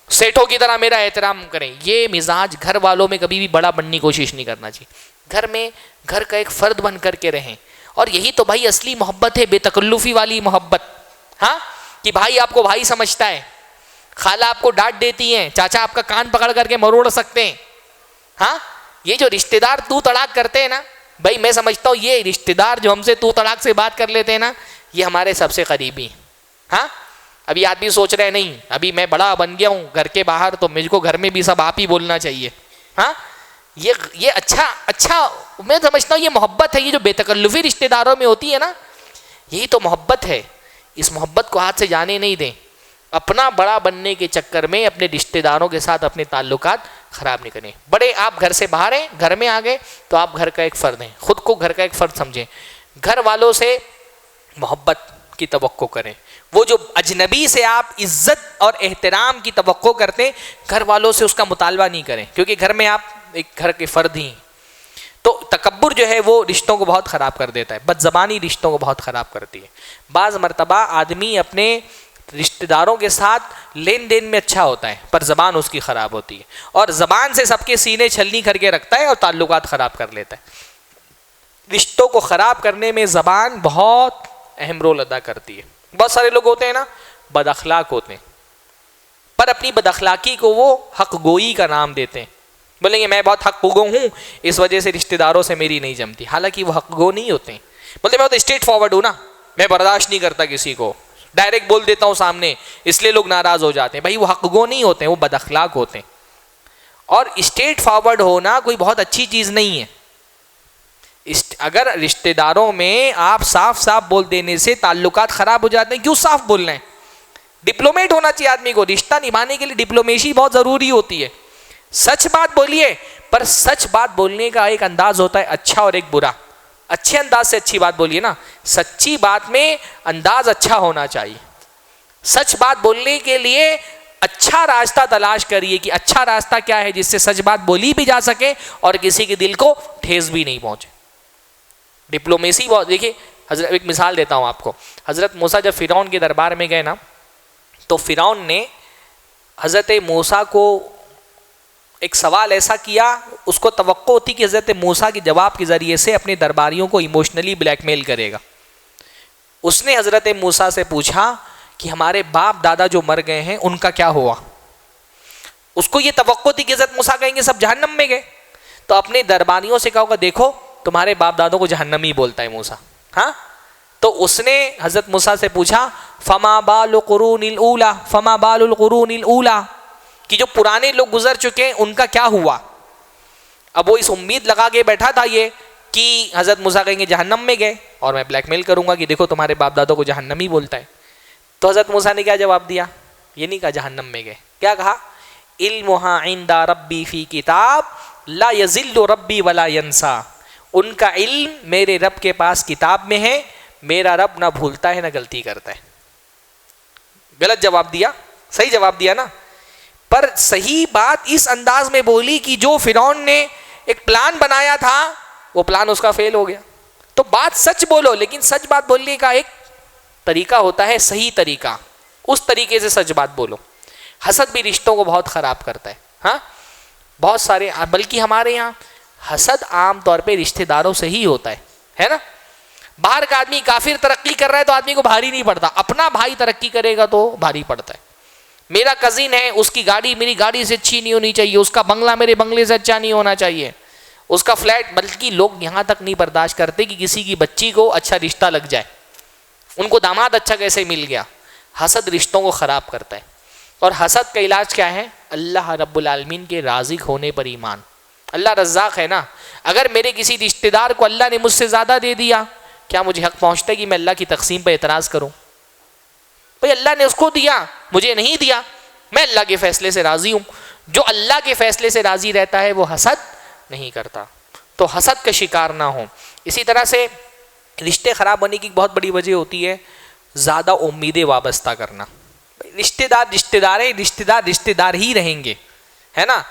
سیٹھوں کی طرح میرا احترام کریں۔ یہ مزاج گھر والوں میں کبھی بھی بڑا بننے کی کوشش نہیں کرنا چاہیے، گھر میں گھر کا ایک فرد بن کر کے رہیں۔ اور یہی تو بھائی اصلی محبت ہے، بے تکلفی والی محبت، ہاں، کہ بھائی آپ کو بھائی سمجھتا ہے، خالہ آپ کو ڈانٹ دیتی ہیں، چاچا آپ کا کان پکڑ کر کے مروڑ سکتے ہیں، ہاں۔ یہ جو رشتہ دار تو طلاق کرتے ہیں نا بھائی، میں سمجھتا ہوں یہ رشتہ دار جو ہم سے تو طلاق سے بات کر لیتے ہیں نا، یہ ہمارے سب سے قریبی ہیں، ہاں۔ ابھی آدمی سوچ رہے نہیں ابھی میں بڑا بن گیا ہوں گھر کے باہر تو مجھ کو گھر میں بھی سب آپ ہی بولنا چاہیے، ہاں۔ یہ اچھا میں سمجھتا ہوں یہ محبت ہے، یہ جو بے تکلفی رشتہ داروں میں ہوتی ہے نا، یہی تو محبت ہے۔ اس محبت کو ہاتھ سے جانے نہیں دیں، اپنا بڑا بننے کے چکر میں اپنے رشتہ داروں کے ساتھ اپنے تعلقات خراب نہیں کریں۔ بڑے آپ گھر سے باہر ہیں، گھر میں آ گئے تو آپ گھر کا ایک فرد ہیں، خود کو گھر کا ایک فرد سمجھیں، گھر والوں سے محبت کی توقع کریں۔ وہ جو اجنبی سے آپ عزت اور احترام کی توقع کرتے ہیں، گھر والوں سے اس کا مطالبہ نہیں کریں، کیونکہ گھر میں آپ ایک گھر کے فرد ہی ہیں۔ تو تکبر جو ہے وہ رشتوں کو بہت خراب کر دیتا ہے، بد زبانی رشتوں کو بہت خراب کرتی ہے۔ بعض مرتبہ آدمی اپنے رشتہ داروں کے ساتھ لین دین میں اچھا ہوتا ہے پر زبان اس کی خراب ہوتی ہے، اور زبان سے سب کے سینے چھلنی کر کے رکھتا ہے اور تعلقات خراب کر لیتا ہے۔ رشتوں کو خراب کرنے میں زبان بہت اہم رول ادا کرتی ہے۔ بہت سارے لوگ ہوتے ہیں نا بد اخلاق ہوتے ہیں، پر اپنی بد اخلاقی کو وہ حق گوئی کا نام دیتے ہیں، بولیں گے میں بہت حق گو ہوں اس وجہ سے رشتہ داروں سے میری نہیں جمتی، حالانکہ وہ حق گو نہیں ہوتے ہیں۔ بولتے میں تو اسٹریٹ فارورڈ ہوں نا، میں برداشت نہیں کرتا کسی کو، ڈائریکٹ بول دیتا ہوں سامنے، اس لیے لوگ ناراض ہو جاتے ہیں۔ بھائی وہ حق گو نہیں ہوتے ہیں، وہ بد اخلاق ہوتے ہیں۔ اور اسٹریٹ فارورڈ ہونا کوئی بہت اچھی چیز نہیں ہے۔ اگر رشتہ داروں میں آپ صاف صاف بول دینے سے تعلقات خراب ہو جاتے ہیں، کیوں صاف بولنا ہے؟ ڈپلومیٹ ہونا چاہیے آدمی کو، رشتہ نبھانے کے لیے ڈپلومیسی بہت ضروری ہوتی ہے۔ سچ بات بولیے، پر سچ بات بولنے کا ایک انداز ہوتا ہے اچھا اور ایک برا۔ اچھے انداز سے اچھی بات بولیے نا، سچی بات میں انداز اچھا ہونا چاہیے۔ سچ بات بولنے کے لیے اچھا راستہ تلاش کریے کہ اچھا راستہ کیا ہے جس سے سچ بات بولی بھی جا سکے اور کسی کے دل کو ٹھیس بھی نہیں پہنچے۔ ڈپلومیسی بہت، دیکھیے حضرت ایک مثال دیتا ہوں آپ کو، حضرت موسیٰ جب فرعون کے دربار میں گئے نا تو فرعون نے حضرت موسیٰ کو ایک سوال ایسا کیا، اس کو توقع ہوتی کہ حضرت موسیٰ کے جواب کے ذریعے سے اپنے درباریوں کو ایموشنلی بلیک میل کرے گا۔ اس نے حضرت موسیٰ سے پوچھا کہ ہمارے باپ دادا جو مر گئے ہیں ان کا کیا ہوا؟ اس کو یہ توقع تھی کہ حضرت موسیٰ کہیں گے سب جہنم میں گئے، تو اپنے درباریوں سے کہا ہوگا دیکھو تمہارے باپ دادوں کو جہنمی بولتا ہے موسیٰ، ہاں۔ تو اس نے حضرت موسیٰ سے پوچھا فما بال قرون الاولی، فما بال القرون الاولی، کہ جو پرانے لوگ گزر چکے ہیں ان کا کیا ہوا؟ اب وہ اس امید لگا کے بیٹھا تھا یہ کہ حضرت موسیٰ کہیں گے جہنم میں گئے اور میں بلیک میل کروں گا کہ دیکھو تمہارے باپ دادوں کو جہنمی بولتا ہے۔ تو حضرت موسیٰ نے کیا جواب دیا؟ یہ نہیں کہا جہنم میں گئے، کیا کہا؟ علمھا عند ربی فی کتاب لا یضل ربی ولا ینسیٰ، ان کا علم میرے رب کے پاس کتاب میں ہے، میرا رب نہ بھولتا ہے نہ غلطی کرتا ہے۔ غلط جواب دیا، صحیح جواب دیا نا، پر صحیح بات اس انداز میں بولی کہ جو فرعون نے ایک پلان بنایا تھا وہ پلان اس کا فیل ہو گیا۔ تو بات سچ بولو، لیکن سچ بات بولنے کا ایک طریقہ ہوتا ہے، صحیح طریقہ، اس طریقے سے سچ بات بولو۔ حسد بھی رشتوں کو بہت خراب کرتا ہے، ہاں، بہت سارے، بلکہ ہمارے یہاں حسد عام طور پہ رشتہ داروں سے ہی ہوتا ہے نا۔ باہر کا آدمی کافر ترقی کر رہا ہے تو آدمی کو بھاری نہیں پڑتا، اپنا بھائی ترقی کرے گا تو بھاری پڑتا ہے۔ میرا کزن ہے، اس کی گاڑی میری گاڑی سے اچھی نہیں ہونی چاہیے، اس کا بنگلہ میرے بنگلے سے اچھا نہیں ہونا چاہیے، اس کا فلیٹ، بلکہ لوگ یہاں تک نہیں برداشت کرتے کہ کسی کی بچی کو اچھا رشتہ لگ جائے، ان کو داماد اچھا کیسے مل گیا۔ حسد رشتوں کو خراب کرتا ہے، اور حسد کا علاج کیا ہے؟ اللہ رب العالمین کے راضی ہونے پر ایمان، اللہ رزاق ہے نا. اگر میرے کسی رشتہ دار کو اللہ نے مجھ سے زیادہ دے دیا, کیا مجھے حق پہنچتا ہے کہ میں اللہ کی تقسیم پہ اعتراض کروں؟ بھئی اللہ نے اس کو دیا, مجھے نہیں دیا, میں اللہ کے فیصلے سے راضی ہوں. جو اللہ کے فیصلے سے راضی رہتا ہے وہ حسد نہیں کرتا, تو حسد کا شکار نہ ہو. اسی طرح سے رشتے خراب ہونے کی بہت بڑی وجہ ہوتی ہے زیادہ امیدیں وابستہ کرنا. رشتہ دار رشتہ دار ہیں, رشتہ دار ہی رہیں گے, ہے نا.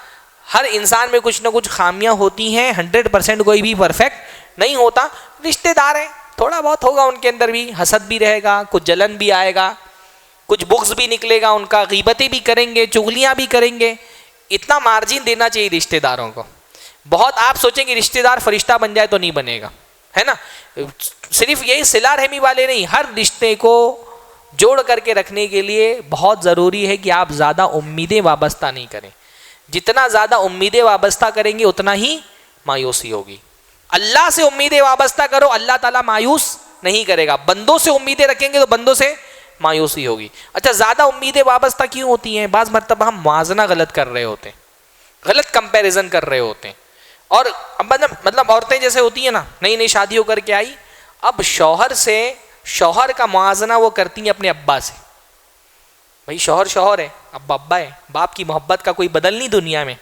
ہر انسان میں کچھ نہ کچھ خامیاں ہوتی ہیں, 100% کوئی بھی پرفیکٹ نہیں ہوتا. رشتہ دار ہیں, تھوڑا بہت ہوگا ان کے اندر بھی, حسد بھی رہے گا, کچھ جلن بھی آئے گا, کچھ بغض بھی نکلے گا ان کا, غیبتیں بھی کریں گے, چغلیاں بھی کریں گے. اتنا مارجن دینا چاہیے رشتہ داروں کو. بہت آپ سوچیں کہ رشتہ دار فرشتہ بن جائے تو نہیں بنے گا, ہے نا. صرف یہی صلہ رحمی والے نہیں, ہر رشتے کو جوڑ کر کے رکھنے کے لیے بہت ضروری ہے کہ آپ زیادہ امیدیں وابستہ نہیں کریں. جتنا زیادہ امیدیں وابستہ کریں گے اتنا ہی مایوسی ہوگی. اللہ سے امیدیں وابستہ کرو, اللہ تعالیٰ مایوس نہیں کرے گا. بندوں سے امیدیں رکھیں گے تو بندوں سے مایوسی ہوگی. اچھا, زیادہ امیدیں وابستہ کیوں ہوتی ہیں؟ بعض مرتبہ ہم موازنہ غلط کر رہے ہوتے ہیں, غلط کمپیریزن کر رہے ہوتے ہیں. اور مطلب عورتیں جیسے ہوتی ہیں نا, نئی نئی شادی ہو کر کے آئی, اب شوہر کا موازنہ وہ کرتی ہیں اپنے ابا سے. بھائی شوہر ہے, ابا ابا ہے, باپ کی محبت کا کوئی بدل نہیں دنیا میں.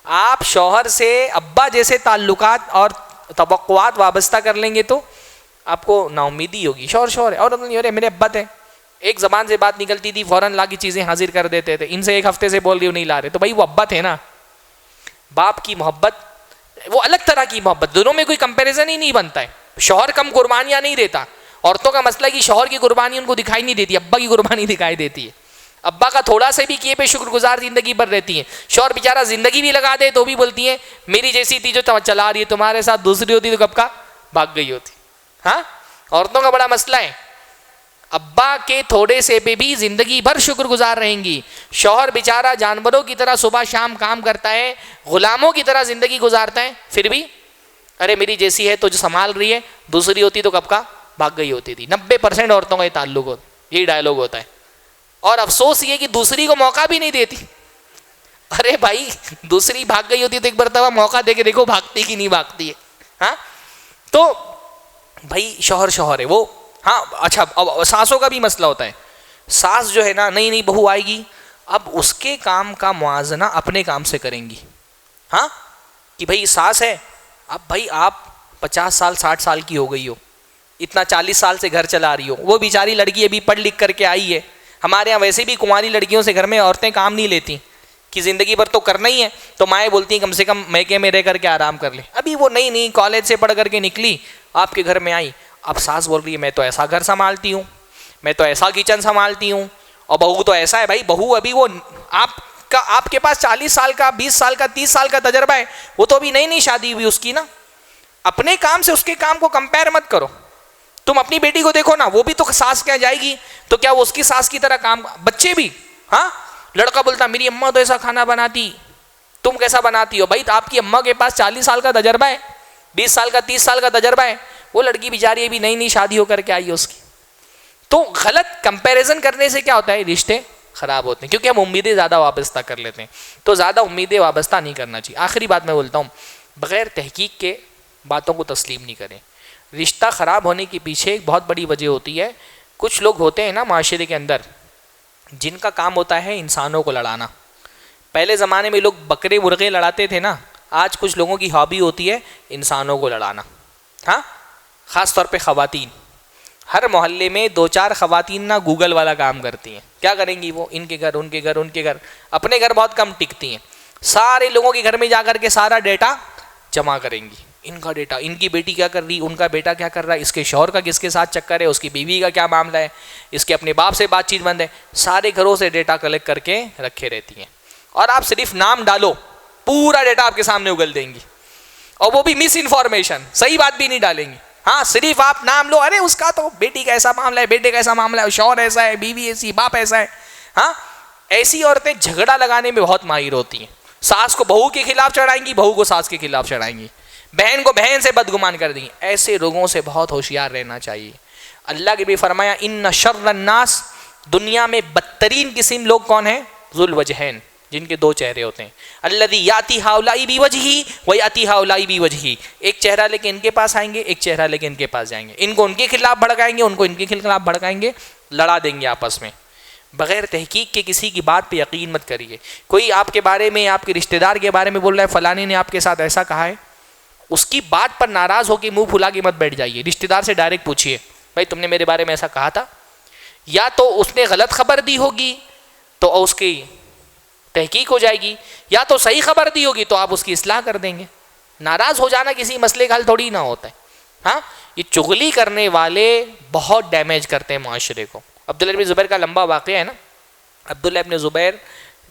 آپ شوہر سے ابا جیسے تعلقات اور توقعات وابستہ کر لیں گے تو آپ کو نا امیدی ہوگی. شوہر ہے, اور میرے ابا تھے, ایک زبان سے بات نکلتی تھی فوراً لا کی چیزیں حاضر کر دیتے تھے. ان سے ایک ہفتے سے بول رہی ہوں نہیں لا رہے, تو بھائی وہ ابا تھے نا. باپ کی محبت وہ الگ طرح کی محبت, دونوں میں کوئی کمپیریزن ہی نہیں بنتا ہے. شوہر کم قربانیاں نہیں دیتا. عورتوں کا مسئلہ کہ شوہر کی قربانی ان کو دکھائی نہیں دیتی, ابا کی قربانی دکھائی دیتی ہے. ابا کا تھوڑا سے بھی کیے پہ شکر گزار زندگی بھر رہتی ہیں. شوہر بیچارہ زندگی بھی لگا دے تو بھی بولتی ہیں میری جیسی تھی جو چلا رہی ہے, تمہارے ساتھ دوسری ہوتی تو کب کا بھاگ گئی ہوتی. ہاں, عورتوں کا بڑا مسئلہ ہے. ابا کے تھوڑے سے پہ بھی زندگی بھر شکر گزار رہیں گی. شوہر بیچارہ جانوروں کی طرح صبح شام کام کرتا ہے, غلاموں کی طرح زندگی گزارتا ہے, پھر بھی ارے میری جیسی ہے تو جو سنبھال رہی ہے, دوسری ہوتی تو کب کا بھاگ گئی ہوتی تھی. 90% عورتوں کا یہ تعلق ہوتا, یہی ڈائلوگ ہوتا ہے. اور افسوس یہ کہ دوسری کو موقع بھی نہیں دیتی. ارے بھائی دوسری بھاگ گئی ہوتی تو ایک مرتبہ موقع دے کے دیکھو بھاگتی کہ نہیں بھاگتی ہے. ہاں, تو بھائی شوہر ہے وہ. ہاں اچھا, اب ساسوں کا بھی مسئلہ ہوتا ہے. ساس جو ہے نا, نئی بہو آئے گی, اب اس کے کام کا موازنہ اپنے کام سے کریں گی. ہاں, کہ بھائی ساس ہے, اب بھائی آپ 50 سال 60 سال کی ہو گئی ہو, اتنا 40 سال سے گھر چلا رہی ہو, وہ بیچاری لڑکی ابھی پڑھ لکھ کر کے آئی ہے. ہمارے یہاں ویسے بھی کنواری لڑکیوں سے گھر میں عورتیں کام نہیں لیتی کہ زندگی بھر تو کرنا ہی ہے, تو مائیں بولتی ہیں کم سے کم میکے میں رہ کر کے آرام کر لیں. ابھی وہ نئی کالج سے پڑھ کر کے نکلی, آپ کے گھر میں آئی, اب ساس بول رہی ہے میں تو ایسا گھر سنبھالتی ہوں, میں تو ایسا کچن سنبھالتی ہوں, اور بہو تو ایسا ہے. بھائی بہو ابھی وہ آپ کے پاس 40 سال کا 20 سال کا 30 سال کا تجربہ ہے, وہ تو ابھی نئی شادی ہوئی اس کی نا. اپنے کام سے اس کے کام کو کمپیئر مت کرو. تم اپنی بیٹی کو دیکھو نا, وہ بھی تو ساس کیا جائے گی, تو کیا وہ اس کی ساس کی طرح کام, بچے بھی. ہاں, لڑکا بولتا میری اماں تو ایسا کھانا بناتی, تم کیسا بناتی ہو؟ بھائی آپ کی اماں کے پاس 40 سال کا تجربہ ہے, 20 سال کا 30 سال کا تجربہ ہے, وہ لڑکی بیچاری ابھی نئی شادی ہو کر کے آئی ہے اس کی. تو غلط کمپیریزن کرنے سے کیا ہوتا ہے, رشتے خراب ہوتے ہیں, کیونکہ ہم امیدیں زیادہ وابستہ کر لیتے ہیں. تو زیادہ امیدیں وابستہ نہیں کرنا چاہیے. آخری بات میں بولتا ہوں, بغیر تحقیق کے باتوں کو تسلیم نہیں کریں. رشتہ خراب ہونے کے پیچھے ایک بہت بڑی وجہ ہوتی ہے, کچھ لوگ ہوتے ہیں نا معاشرے کے اندر جن کا کام ہوتا ہے انسانوں کو لڑانا. پہلے زمانے میں لوگ بکرے مرغے لڑاتے تھے نا, آج کچھ لوگوں کی ہابی ہوتی ہے انسانوں کو لڑانا. ہاں, خاص طور پہ خواتین. ہر محلے میں 2-4 خواتین نا گوگل والا کام کرتی ہیں. کیا کریں گی وہ, ان کے گھر ان کے گھر ان کے گھر, اپنے گھر بہت کم ٹکتی ہیں. سارے لوگوں کے گھر میں جا کر کے سارا ڈیٹا جمع کریں گی. ان کا ڈیٹا, ان کی بیٹی کیا کر رہی, ان کا بیٹا کیا کر رہا ہے, اس کے شوہر کا کس کے ساتھ چکر ہے, اس کی بیوی کا کیا معاملہ ہے, اس کے اپنے باپ سے بات چیت بند ہے. سارے گھروں سے ڈیٹا کلیکٹ کر کے رکھے رہتی ہیں. اور آپ صرف نام ڈالو, پورا ڈیٹا آپ کے سامنے اگل دیں گی, اور وہ بھی مس انفارمیشن, صحیح بات بھی نہیں ڈالیں گی. ہاں, صرف آپ نام لو, ارے اس کا تو بیٹی کا ایسا معاملہ ہے, بیٹے کا ایسا معاملہ ہے, شوہر ایسا ہے, بیوی ایسی, باپ ایسا ہے. ہاں, ایسی عورتیں جھگڑا لگانے میں بہت ماہر ہوتی ہیں. ساس کو بہو کے خلاف چڑھائیں گی, بہو کو ساس کے خلاف چڑھائیں گی, بہن کو بہن سے بدگمان کر دیں گی. ایسے لوگوں سے بہت ہوشیار رہنا چاہیے. اللہ کے بھی فرمایا ان شر الناس, دنیا میں بدترین قسم لوگ کون ہیں, ذو الوجہین, جن کے دو چہرے ہوتے ہیں. الذی یاتی ہؤلاء بوجہہ ویاتی ہؤلاء بوجہہ. ایک چہرہ لے کے ان کے پاس آئیں گے, ایک چہرہ لے کے ان کے پاس جائیں گے. ان کو ان کے خلاف بھڑکائیں گے, ان کو ان کے خلاف بھڑکائیں گے, لڑا دیں گے آپس میں. بغیر تحقیق کے کسی کی بات پہ یقین مت کریے. کوئی آپ کے بارے میں, آپ کے رشتہ دار کے بارے میں بول رہا ہے فلانے نے آپ کے ساتھ ایسا کہا ہے, اس کی بات پر ناراض ہو کے منہ پھلا کے مت بیٹھ جائیے. رشتہ دار سے ڈائریکٹ پوچھیے, بھائی تم نے میرے بارے میں ایسا کہا تھا. یا تو اس نے غلط خبر دی ہوگی تو اس کی تحقیق ہو جائے گی, یا تو صحیح خبر دی ہوگی تو آپ اس کی اصلاح کر دیں گے. ناراض ہو جانا کسی مسئلے کا حل تھوڑی نہ ہوتا ہے. ہاں, یہ چغلی کرنے والے بہت ڈیمیج کرتے ہیں معاشرے کو. عبداللہ ابن زبیر کا لمبا واقعہ ہے نا. عبداللہ ابن زبیر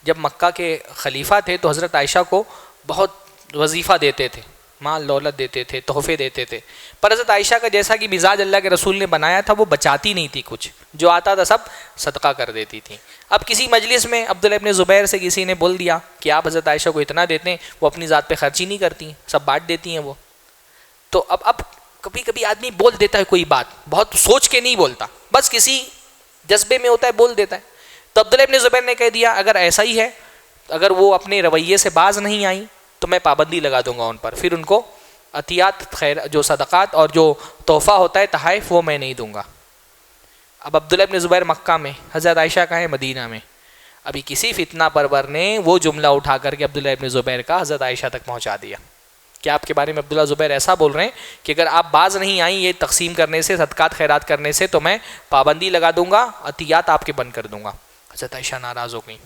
جب مکہ کے خلیفہ تھے تو حضرت عائشہ کو بہت وظیفہ دیتے تھے, مال دولت دیتے تھے, تحفے دیتے تھے. پر حضرت عائشہ کا جیسا کہ مزاج اللہ کے رسول نے بنایا تھا, وہ بچاتی نہیں تھی کچھ, جو آتا تھا سب صدقہ کر دیتی تھی. اب کسی مجلس میں عبداللہ ابن زبیر سے کسی نے بول دیا کہ آپ حضرت عائشہ کو اتنا دیتے ہیں, وہ اپنی ذات پہ خرچی نہیں کرتی, سب بانٹ دیتی ہیں وہ. تو اب کبھی کبھی آدمی بول دیتا ہے کوئی بات, بہت سوچ کے نہیں بولتا, بس کسی جذبے میں ہوتا ہے بول دیتا ہے. تو عبداللہ ابن زبیر نے کہہ دیا اگر ایسا ہی ہے, اگر وہ اپنے رویے سے باز نہیں آئیں تو میں پابندی لگا دوں گا ان پر, پھر ان کو عطیات خیر جو صدقات اور جو تحفہ ہوتا ہے تحائف وہ میں نہیں دوں گا. اب عبداللہ ابن زبیر مکہ میں, حضرت عائشہ کہاں ہے مدینہ میں. ابھی کسی فتنہ پرور نے وہ جملہ اٹھا کر کے عبداللہ ابن زبیر کا حضرت عائشہ تک پہنچا دیا کہ آپ کے بارے میں عبداللہ زبیر ایسا بول رہے ہیں کہ اگر آپ باز نہیں آئیں یہ تقسیم کرنے سے, صدقات خیرات کرنے سے, تو میں پابندی لگا دوں گا, عطیات آپ کے بند کر دوں گا. حضرت عائشہ ناراض ہو گئیں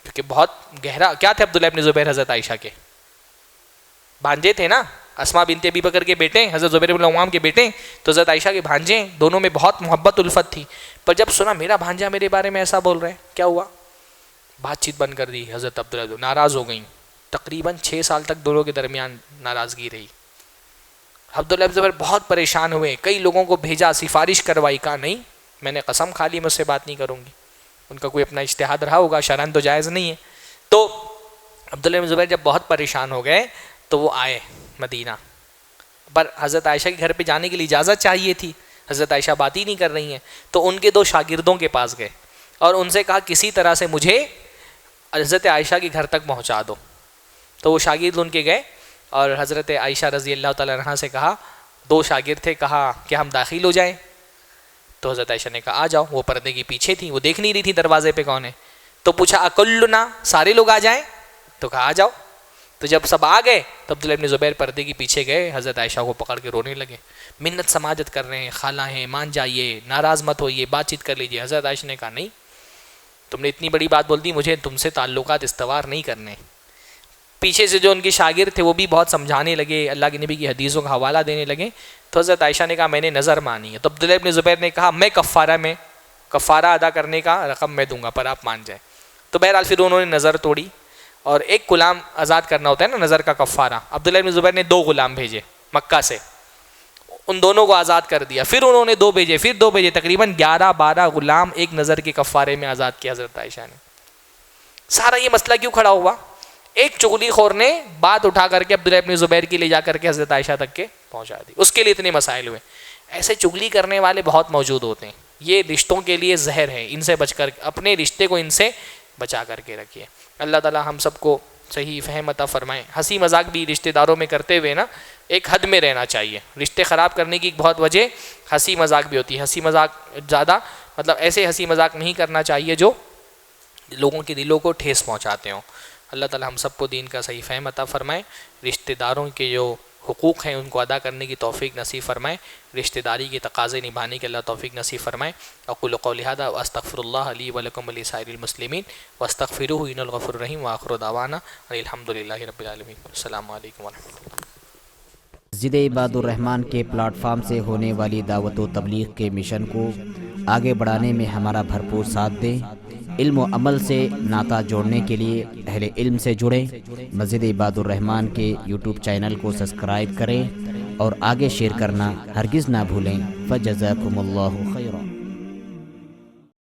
کیونکہ بہت گہرا کیا تھے عبداللہ ابن زبیر حضرت عائشہ کے بھانجے تھے نا, اسما بنت ابی بکر کے بیٹے, حضرت زبیر بن العوام کے بیٹے, تو حضرت عائشہ کے بھانجے, دونوں میں بہت محبت الفت تھی. پر جب سنا میرا بھانجا میرے بارے میں ایسا بول رہے ہیں, کیا ہوا, بات چیت بند کر دی حضرت عبداللہ, ناراض ہو گئیں. تقریباً 6 سال تک دونوں کے درمیان ناراضگی رہی. عبداللہ ابن زبیر بہت پریشان ہوئے, کئی لوگوں کو بھیجا, سفارش کروائی, کہا نہیں میں نے قسم کھا لی مجھ سے بات نہیں کروں گی. ان کا کوئی اپنا اجتہاد رہا ہوگا, شرعاً تو جائز نہیں ہے. تو عبداللہ ابن زبیر جب بہت پریشان ہو گئے تو وہ آئے مدینہ, پر حضرت عائشہ کے گھر پہ جانے کے لیے اجازت چاہیے تھی. حضرت عائشہ بات ہی نہیں کر رہی ہیں, تو ان کے 2 شاگردوں کے پاس گئے اور ان سے کہا کسی طرح سے مجھے حضرت عائشہ کے گھر تک پہنچا دو. تو وہ شاگرد ان کے گئے اور حضرت عائشہ رضی اللہ تعالیٰ عنہا سے کہا, 2 شاگرد تھے, کہا کہ ہم داخل ہو جائیں. تو حضرت عائشہ نے کہا آ جاؤ. وہ پردے کے پیچھے تھی, وہ دیکھ نہیں رہی تھی دروازے پہ کون ہے. تو پوچھا اکلنا, سارے لوگ آ جائیں؟ تو کہا آ جاؤ. تو جب سب آ گئے تو عبداللہ ابن زبیر پردے کے پیچھے گئے, حضرت عائشہ کو پکڑ کے رونے لگے, منت سماجت کر رہے ہیں, خالہ ہیں, مان جائیے, ناراض مت ہوئیے, بات چیت کر لیجیے. حضرت عائشہ نے کہا نہیں, تم نے اتنی بڑی بات بول دی, مجھے تم سے تعلقات استوار نہیں کرنے. پیچھے سے جو ان کے شاگرد تھے وہ بھی بہت سمجھانے لگے, اللہ کے نبی کی حدیثوں کا حوالہ دینے لگے. تو حضرت عائشہ نے کہا میں نے نظر مانی ہے. تو عبداللہ ابن زبیر نے کہا میں کفارہ ادا کرنے کا رقم میں دوں گا پر آپ مان جائیں. تو بہرحال پھر انہوں نے نظر توڑی, اور ایک غلام آزاد کرنا ہوتا ہے نا نظر کا کفارہ. عبداللہ ابن زبیر نے 2 غلام بھیجے مکہ سے, ان دونوں کو آزاد کر دیا. پھر انہوں نے 2 بھیجے, پھر 2 بھیجے, تقریباً 11-12 غلام ایک نظر کے کفارے میں آزاد کیا حضرت عائشہ نے. سارا یہ مسئلہ کیوں کھڑا ہوا؟ ایک چغلی خور نے بات اٹھا کر کے عبداللہ ابن زبیر کی لے جا کر کے حضرت عائشہ تک کے پہنچا دی, اس کے لیے اتنے مسائل ہوئے. ایسے چغلی کرنے والے بہت موجود ہوتے ہیں, یہ رشتوں کے لیے زہر ہے, ان سے بچ کر اپنے رشتے کو ان سے بچا کر کے رکھیے. اللہ تعالی ہم سب کو صحیح فہم عطا فرمائیں. ہنسی مذاق بھی رشتہ داروں میں کرتے ہوئے نا ایک حد میں رہنا چاہیے. رشتے خراب کرنے کی بہت وجہ ہنسی مذاق بھی ہوتی ہے. ہنسی مذاق زیادہ مطلب ایسے ہنسی مذاق نہیں کرنا چاہیے جو لوگوں کے دلوں کو ٹھیس پہنچاتے ہوں. اللہ تعالی ہم سب کو دین کا صحیح فہم عطا فرمائے. رشتہ داروں کے جو حقوق ہیں ان کو ادا کرنے کی توفیق نصیب فرمائے. رشتہ داری کے تقاضے نبھانے کے اللہ توفیق نصیب فرمائے. اقول قولی ھذا واستغفر اللہ لی ولکم ولسائر المسلمین واستغفروہ انہ الغفور الرحیم وآخر دعوانا الحمد للہ رب العالمین. السلام علیکم ورحمۃ اللہ. مسجد عباد الرحمن کے پلیٹ فارم سے ہونے والی دعوت و تبلیغ کے مشن کو آگے بڑھانے میں ہمارا بھرپور ساتھ دیں. علم و عمل سے ناطہ جوڑنے کے لیے اہل علم سے جڑیں. مسجد عباد الرحمن کے یوٹیوب چینل کو سبسکرائب کریں اور آگے شیئر کرنا ہرگز نہ بھولیں. فجزاکم اللہ